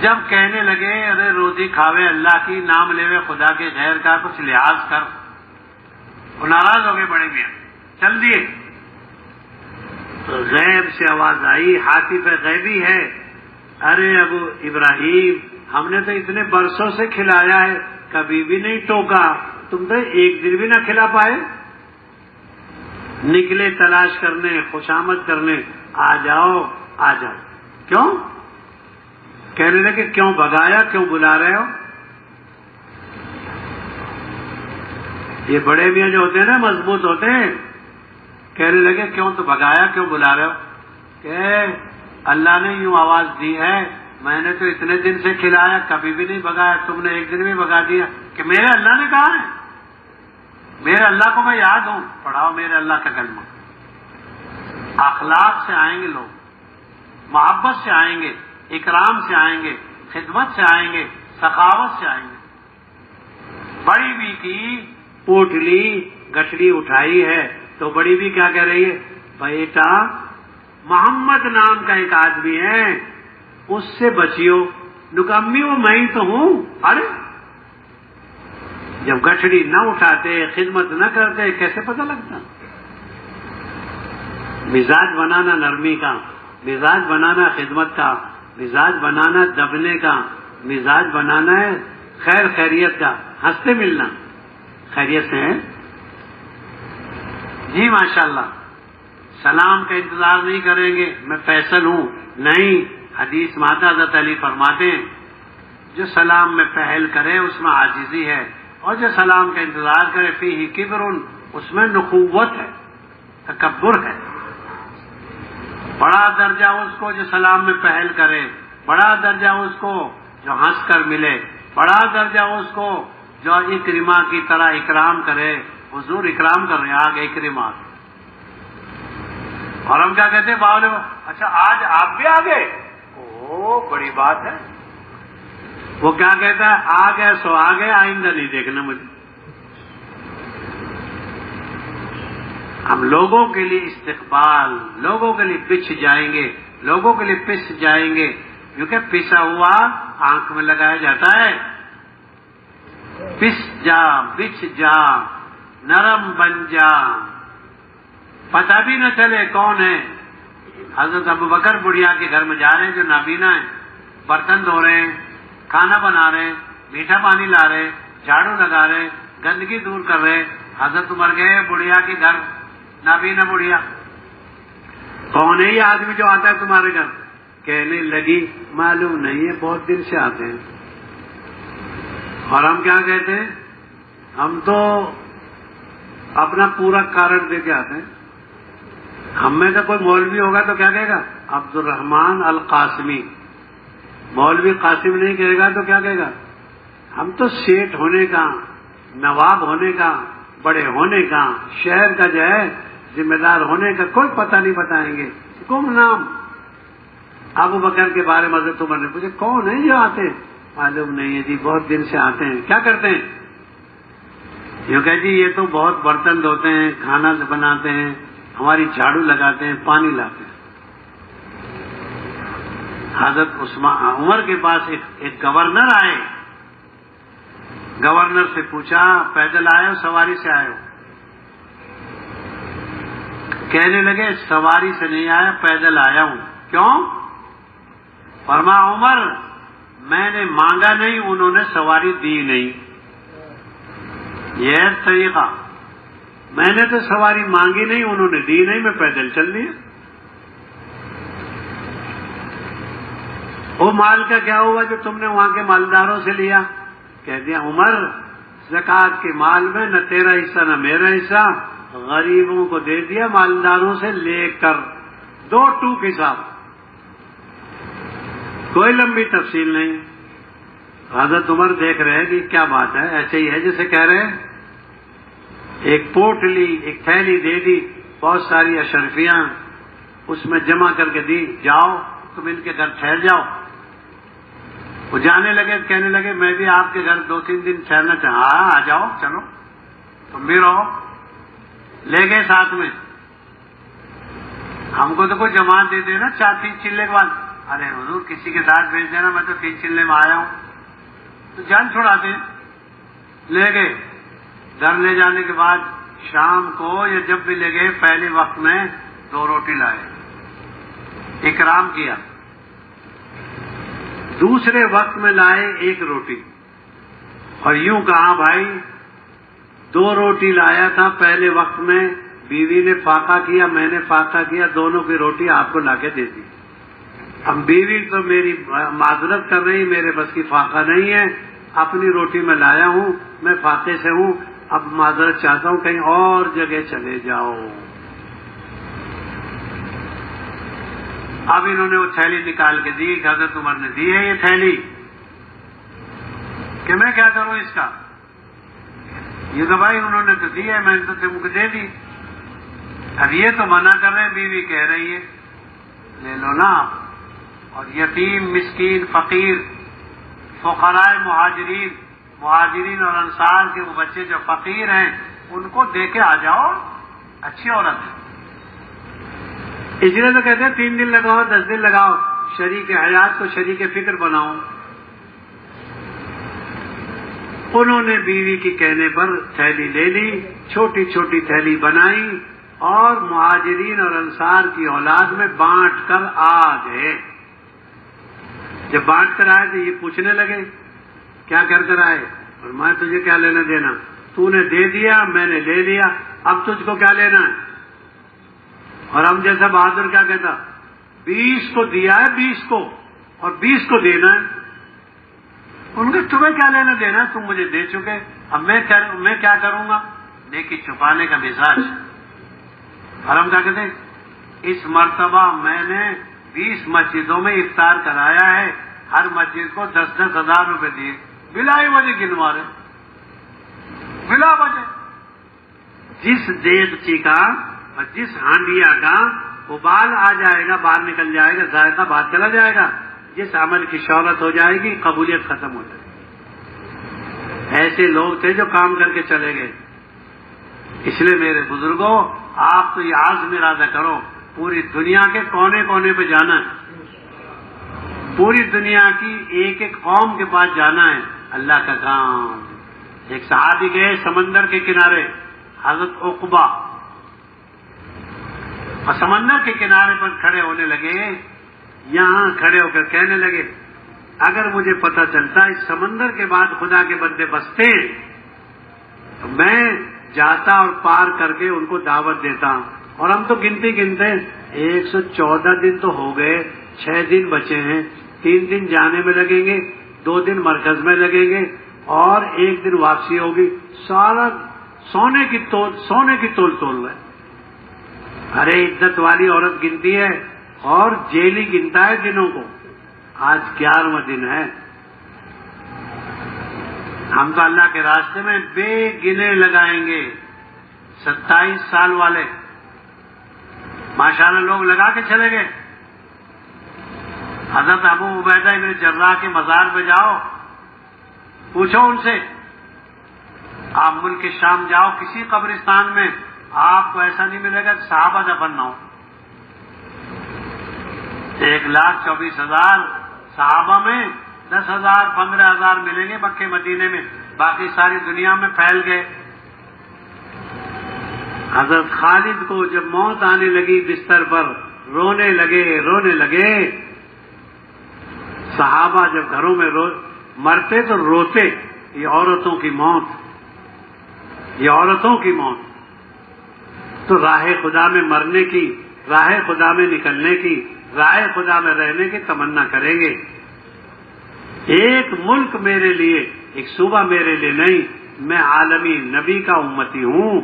جب کہنے لگے ارے روزی کھاوے اللہ کی، نام لیوے خدا کے غیر کا، کچھ لحاظ کر، وہ ناراض ہو گئے بڑے میاں، چل دیے. غیب سے آواز آئی، حاطف غیبی ہے، ارے ابو ابراہیم ہم نے تو اتنے برسوں سے کھلایا ہے، کبھی بھی نہیں ٹوکا، تم تو ایک دن بھی نہ کھلا پائے. نکلے تلاش کرنے، خوشامد کرنے، آ جاؤ آ جاؤ. کیوں؟ کہنے لگے کیوں بھگایا، کیوں بلا رہے ہو؟ یہ بڑے میاں جو ہوتے ہیں نا مضبوط ہوتے ہیں. کہنے لگے کیوں تو بھگایا، کیوں بلا رہے ہو؟ کہ اللہ نے یوں آواز دی ہے، میں نے تو اتنے دن سے کھلایا، کبھی بھی نہیں بھگایا، تم نے ایک دن بھی بھگا دیا. کہ میرے اللہ نے کہا ہے، میرے اللہ کو میں یاد ہوں، پڑھاؤ میرے اللہ کا کلمہ. اخلاق سے آئیں گے لوگ، محبت سے آئیں گے، اکرام سے آئیں گے، خدمت سے آئیں گے، سخاوت سے آئیں گے. بڑی بھی کی پوٹلی گٹھڑی اٹھائی ہے تو بڑی بھی کیا کہہ رہی ہے؟ بیٹا محمد نام کا ایک آدمی ہے اس سے بچیو. امی وہ میں ہی تو ہوں. ارے جب گٹھڑی نہ اٹھاتے خدمت نہ کرتے کیسے پتہ لگتا؟ مزاج بنانا نرمی کا، مزاج بنانا خدمت کا، مزاج بنانا دبنے کا، مزاج بنانا ہے خیر خیریت کا، ہنستے ملنا. خیریت سے ہے جی ماشاءاللہ. سلام کا انتظار نہیں کریں گے میں فیصل ہوں، نہیں. حدیث ماتا حضرت علی فرماتے ہیں جو سلام میں پہل کرے اس میں عاجزی ہے، اور جو سلام کا انتظار کرے فیہ کبر اس میں نخوت ہے، تکبر ہے. بڑا درجہ اس کو جو سلام میں پہل کرے، بڑا درجہ اس کو جو ہنس کر ملے، بڑا درجہ اس کو جو اکرمہ کی طرح اکرام کرے. حضور اکرام کر رہے ہیں آگے اکرمہ. اور ہم کیا کہتے ہیں باولے اچھا آج آپ بھی آ گئے، او بڑی بات ہے. وہ کیا کہتا ہے آ گئے سو آ گئے، آئندہ نہیں دیکھنا مجھے. ہم لوگوں کے لیے استقبال، لوگوں کے لیے بچھ جائیں گے، لوگوں کے لیے پس جائیں گے، کیونکہ پسا ہوا آنکھ میں لگایا جاتا ہے. پس جا، بچھ جا، نرم بن جا، پتہ بھی نہ چلے کون ہے. حضرت ابوبکر بڑھیا کے گھر میں جا رہے ہیں جو نابینا ہیں، برتن دھو رہے ہیں، کھانا بنا رہے ہیں، میٹھا پانی لا رہے ہیں، جھاڑو لگا رہے ہیں، گندگی دور کر رہے ہیں. حضرت عمر گئے بڑھیا کے گھر، نابینا بڑھیا. کون ہے یہ آدمی جو آتا ہے تمہارے گھر؟ کہنے لگی معلوم نہیں ہے، بہت دن سے آتے ہیں. اور ہم کیا کہتے ہیں؟ ہم تو اپنا پورا کارڈ دے کے آتے ہیں. ہم میں کا کوئی مولوی ہوگا تو کیا کہے گا؟ عبد الرحمان القاسمی. مولوی قاسم نہیں کہے گا تو کیا کہے گا؟ ہم تو سیٹ ہونے کا، نواب ہونے کا، بڑے ہونے کا، شہر کا جو ہے ذمہ دار ہونے کا کوئی پتہ نہیں بتائیں گے. گم نام. ابو بکر کے بارے میں حضرت عمر نے پوچھا کون ہے جو آتے ہیں؟ معلوم نہیں ہے جی، بہت دن سے آتے ہیں. کیا کرتے ہیں؟ یوں کہ جی یہ تو بہت برتن دھوتے ہیں، کھانا بناتے ہیں، ہماری جھاڑو لگاتے ہیں، پانی لاتے ہیں. حضرت عمر کے پاس ایک گورنر آئے. گورنر سے پوچھا پیدل آئے ہو سواری سے آئے ہو؟ کہنے لگے سواری سے نہیں آیا، پیدل آیا ہوں. کیوں؟ فرمایا عمر میں نے مانگا نہیں، انہوں نے سواری دی نہیں. یہ طریقہ، میں نے تو سواری مانگی نہیں، انہوں نے دی نہیں، میں پیدل چل دیا. وہ مال کا کیا ہوا جو تم نے وہاں کے مالداروں سے لیا؟ کہہ دیا عمر زکوٰۃ کے مال میں نہ تیرا حصہ نہ میرا حصہ، غریبوں کو دے دیا مالداروں سے لے کر. 2 ٹوک حساب، کوئی لمبی تفصیل نہیں. حضرت عمر دیکھ رہے ہیں کہ کیا بات ہے. ایسے ہی ہے جیسے کہہ رہے ہیں ایک پوٹلی، ایک تھیلی دے دی، بہت ساری اشرفیاں اس میں جمع کر کے دی، جاؤ تم ان کے گھر ٹھہر جاؤ. وہ جانے لگے، کہنے لگے میں بھی آپ کے گھر 2-3 دن ٹھہرنا چاہا. آ جاؤ چلو تم بھی رہو. لے گئے ساتھ میں. ہم کو تو کوئی جماعت دے دینا 4-3 چلے کے بعد. ارے حضور کسی کے ساتھ بھیج دینا، میں تو 3 چلے میں آیا ہوں. تو جان چھڑاتے. لے گئے. گھر لے جانے کے بعد شام کو یا جب بھی لے گئے پہلے وقت میں 2 روٹی لائے، اکرام کیا. دوسرے وقت میں لائے 1 روٹی اور یوں کہا بھائی 2 روٹی لایا تھا پہلے وقت میں، بیوی نے فاقہ کیا، میں نے فاقہ کیا، دونوں کی روٹی آپ کو لا کے دے دی. اب بیوی تو میری معذرت کر رہی، میرے بس کی فاقہ نہیں ہے، اپنی روٹی میں لایا ہوں، میں فاقے سے ہوں، اب معذرت چاہتا ہوں کہیں اور جگہ چلے جاؤ. اب انہوں نے وہ تھیلی نکال کے دی. حضرت عمر نے دی ہے یہ تھیلی کہ میں کیا کروں اس کا؟ یہ تو بھائی انہوں نے تو دی ہے، میں نے تو تم کو دے دی. اب یہ تو منع کر رہے ہیں، بیوی کہہ رہی ہے لے لو نا. اور یتیم، مسکین، فقیر، فقراء مہاجرین مہاجرین اور انصار کے وہ بچے جو فقیر ہیں ان کو دے کے آ جاؤ، اچھی عورت ہے۔ اس لیے تو کہتے ہیں 3 دن لگاؤ 10 دن لگاؤ، شریک حیات کو شریک فکر بناؤ۔ انہوں نے بیوی کے کہنے پر تھیلی لے لی، چھوٹی چھوٹی تھیلی بنائی اور مہاجرین اور انصار کی اولاد میں بانٹ کر آ گئے۔ جب بانٹ کر آئے تو یہ پوچھنے لگے کیا کر آئے، اور میں تجھے کیا لینا دینا، تو نے دے دیا میں نے لے لیا، اب تجھ کو کیا لینا ہے؟ اور ہم جیسا بہادر کیا کہتا، 20 کو دیا ہے 20 کو اور 20 کو دینا ہے۔ ان کو تمہیں کیا لینا دینا، تم مجھے دے چکے، اب میں کیا کروں گا؟ نیکی چھپانے کا مزاج۔ اور ہم کیا کہتے ہیں، اس مرتبہ میں نے 20 مسجدوں میں افطار کرایا ہے، ہر مسجد کو 10-10 ہزار روپے دیے، بلا ہی وجہ گنوا رہے، بلا وجہ۔ جس دیگچی کا اور جس ہانڈیا کا ابال آ جائے گا، باہر نکل جائے گا، ذائقہ باہر چلا جائے گا، جس عمل کی شہرت ہو جائے گی قبولیت ختم ہو جائے گی۔ ایسے لوگ تھے جو کام کر کے چلے گئے۔ اس لیے میرے بزرگوں، آپ تو یہ عزم ارادہ کرو، پوری دنیا کے کونے کونے پہ جانا ہے، پوری دنیا کی ایک ایک قوم کے پاس جانا ہے، اللہ کا کام۔ ایک صحابی گئے سمندر کے کنارے، حضرت عقبہ، اور سمندر کے کنارے پر کھڑے ہونے لگے، یہاں کھڑے ہو کر کہنے لگے اگر مجھے پتہ چلتا اس سمندر کے بعد خدا کے بندے بستے ہیں تو میں جاتا اور پار کر کے ان کو دعوت دیتا۔ اور ہم تو گنتے 114 دن تو ہو گئے، 6 دن بچے ہیں، 3 دن جانے میں لگیں گے، 2 دن مرکز میں لگیں گے اور 1 دن واپسی ہوگی، سارا سونے کی تول ہے۔ ارے عزت والی عورت گنتی ہے اور جیلی گنتا ہے دنوں کو، آج 11واں دن ہے۔ ہم تو اللہ کے راستے میں بے گنے لگائیں گے، 27 سال والے ماشاءاللہ لوگ لگا کے چلے گئے۔ حضرت ابو عبیدہ ابن جراح کے مزار پہ جاؤ، پوچھو ان سے، آپ ملک شام جاؤ کسی قبرستان میں آپ کو ایسا نہیں ملے گا کہ صحابہ دفن نہ ہو۔ 1,24,000 صحابہ میں 10,000 15,000 ملیں گے مکے مدینے میں، باقی ساری دنیا میں پھیل گئے۔ حضرت خالد کو جب موت آنے لگی بستر پر رونے لگے، صحابہ جب گھروں میں مرتے تو روتے، یہ عورتوں کی موت، تو راہ خدا میں مرنے کی، راہ خدا میں نکلنے کی، راہ خدا میں رہنے کی تمنا کریں گے۔ ایک ملک میرے لیے، ایک صوبہ میرے لیے نہیں، میں عالمی نبی کا امتی ہوں،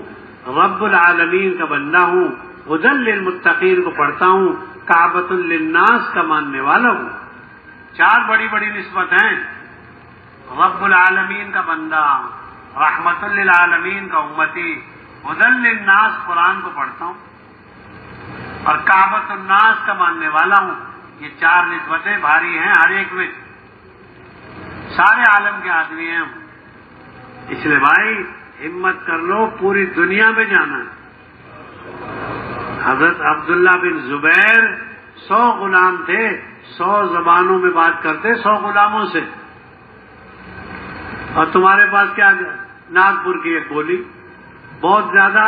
رب العالمین کا بندہ ہوں، ہدی للمتقین کو پڑھتا ہوں، کعبۃ للناس کا ماننے والا ہوں۔ 4 بڑی بڑی نسبت ہیں، رب العالمین کا بندہ، رحمت للعالمین کا امتی، ہدی للناس قرآن کو پڑھتا ہوں، اور کعبۃ الناس کا ماننے والا ہوں۔ یہ 4 نسبتیں بھاری ہیں ہر ایک میں، سارے عالم کے آدمی ہیں ہم۔ اس لیے بھائی ہمت کر لو، پوری دنیا میں جانا ہے۔ حضرت عبداللہ بن زبیر 100 غلام تھے، 100 زبانوں میں بات کرتے 100 غلاموں سے، اور تمہارے پاس کیا ناگپور کی ایک بولی بہت زیادہ،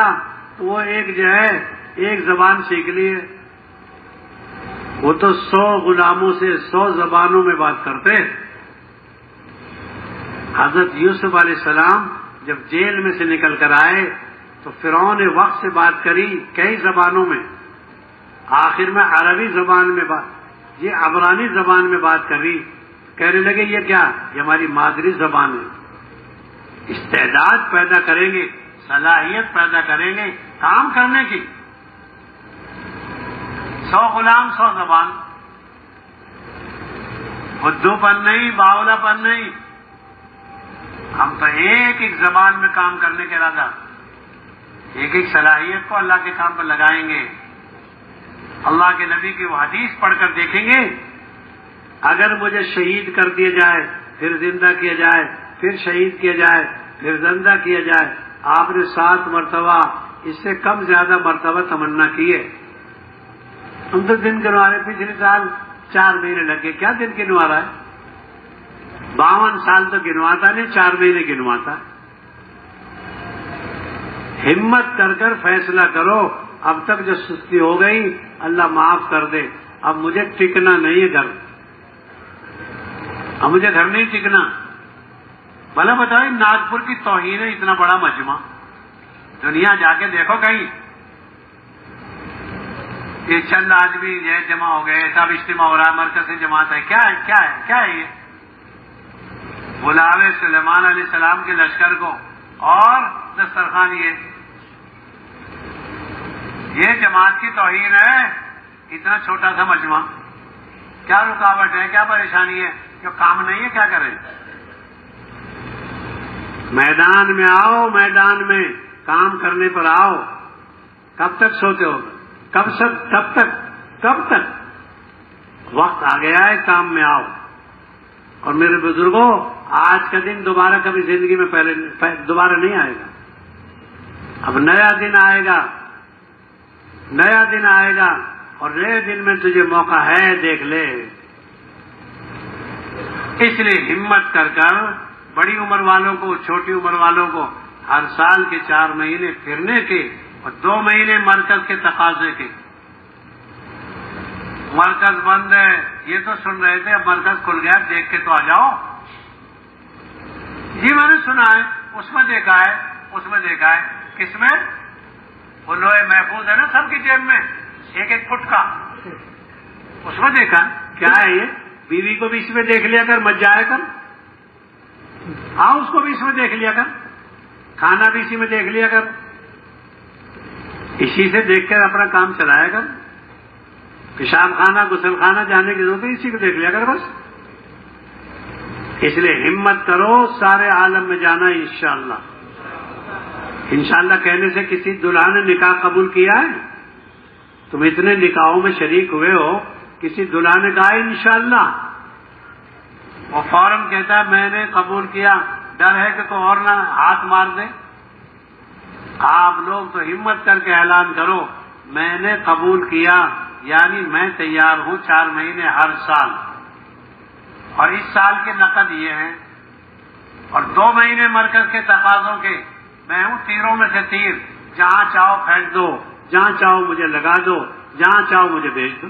وہ ایک زبان سیکھ لی ہے، وہ تو 100 غلاموں سے 100 زبانوں میں بات کرتے۔ حضرت یوسف علیہ السلام جب جیل میں سے نکل کر آئے تو فرعون نے وقت سے بات کری کئی زبانوں میں، آخر میں عربی زبان میں یہ عبرانی زبان میں بات کری، کہنے لگے یہ کیا، یہ ہماری مادری زبان ہے۔ استعداد پیدا کریں گے، صلاحیت پیدا کریں گے کام کرنے کی۔ 100 غلام 100 زبان، خدو پن نہیں، باولا پن نہیں، ہم تو ایک ایک زبان میں کام کرنے کے ارادہ، ایک ایک صلاحیت کو اللہ کے کام پر لگائیں گے۔ اللہ کے نبی کی وہ حدیث پڑھ کر دیکھیں گے، اگر مجھے شہید کر دیا جائے، پھر زندہ کیا جائے، پھر شہید کیا جائے، پھر زندہ کیا جائے. آپ نے 7 مرتبہ، اس سے کم زیادہ مرتبہ تمنا کی ہے. ہم تو دن گنوا رہے. پچھلے سال 4 مہینے لگے. کیا دن گنوا رہا ہے؟ 52 سال تو گنواتا نہیں، 4 مہینے گنواتا. ہمت کر فیصلہ کرو. اب تک جو سستی ہو گئی اللہ معاف کر دے. اب مجھے ٹکنا نہیں ہے گھر، اب مجھے گھر نہیں ٹکنا. بھلا بتائیں، ناگپور کی توہین ہے اتنا بڑا مجمع. دنیا جا کے دیکھو کہیں، یہ چند آدمی یہ جمع ہو گئے، سب اجتماع ہو رہا ہے، مرکزی جماعت ہے. کیا ہے کیا ہے کیا ہے یہ؟ بلاوے سلیمان علیہ السلام کے لشکر کو اور دسترخوان. یہ جماعت کی توہین ہے. اتنا چھوٹا سا مجمع. کیا رکاوٹ ہے، کیا پریشانی ہے؟ کیا کام نہیں ہے؟ کیا کریں؟ میدان میں آؤ، میدان میں کام کرنے پر آؤ. کب تک سوتے ہو؟ کب تک وقت آ گیا ہے، کام میں آؤ. اور میرے بزرگوں، آج کا دن دوبارہ کبھی زندگی میں دوبارہ نہیں آئے گا. اب نیا دن آئے گا، نیا دن آئے گا، اور نئے دن میں تجھے موقع ہے، دیکھ لے. اس لیے ہمت کر بڑی عمر والوں کو، چھوٹی عمر والوں کو ہر سال کے 4 مہینے پھرنے کے اور 2 مہینے مرکز کے تقاضے کے. مرکز بند ہے یہ تو سن رہے تھے، اب مرکز کھل گیا، دیکھ کے تو آ جاؤ. جی میں نے سنا ہے، اس میں دیکھا ہے. کس میں؟ وہ لوہے محفوظ ہے نا سب کی جیب میں، 1 فٹ کا. اس میں دیکھا. کیا ہے یہ؟ بیوی کو بھی اس میں دیکھ لیا کر، مت جایا کر. ہاں، اس کو بھی اس میں دیکھ لیا کر، کھانا بھی اسی میں دیکھ لیا کر. اسی سے دیکھ کر اپنا کام چلایا کر. پیشاب خانہ، غسل خانہ جانے کی ضرورت ہے، اسی کو دیکھ لیا کر بس. اس لیے ہمت کرو سارے عالم میں جانا انشاءاللہ. انشاءاللہ کہنے سے کسی دلہا نے نکاح قبول کیا ہے؟ تم اتنے نکاحوں میں شریک ہوئے ہو، کسی دلہا نے کہا انشاءاللہ؟ وہ فوراً کہتا ہے میں نے قبول کیا، ڈر ہے کہ تو اور نہ ہاتھ مار دے. آپ لوگ تو ہمت کر کے اعلان کرو میں نے قبول کیا، یعنی میں تیار ہوں 4 مہینے ہر سال. اور اس سال کے نقد یہ ہیں، اور 2 مہینے مرکز کے تقاضوں کے. میں ہوں تیروں میں سے تیر، جہاں چاہو پھینک دو، جہاں چاہو مجھے لگا دو، جہاں چاہو مجھے بھیج دو.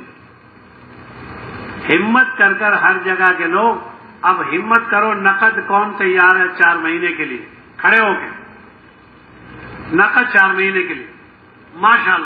ہمت کر ہر جگہ کے لوگ اب ہمت کرو. نقد کون تیار ہے 4 مہینے کے لیے؟ کھڑے ہو کے نقد 4 مہینے کے لیے. ماشاءاللہ.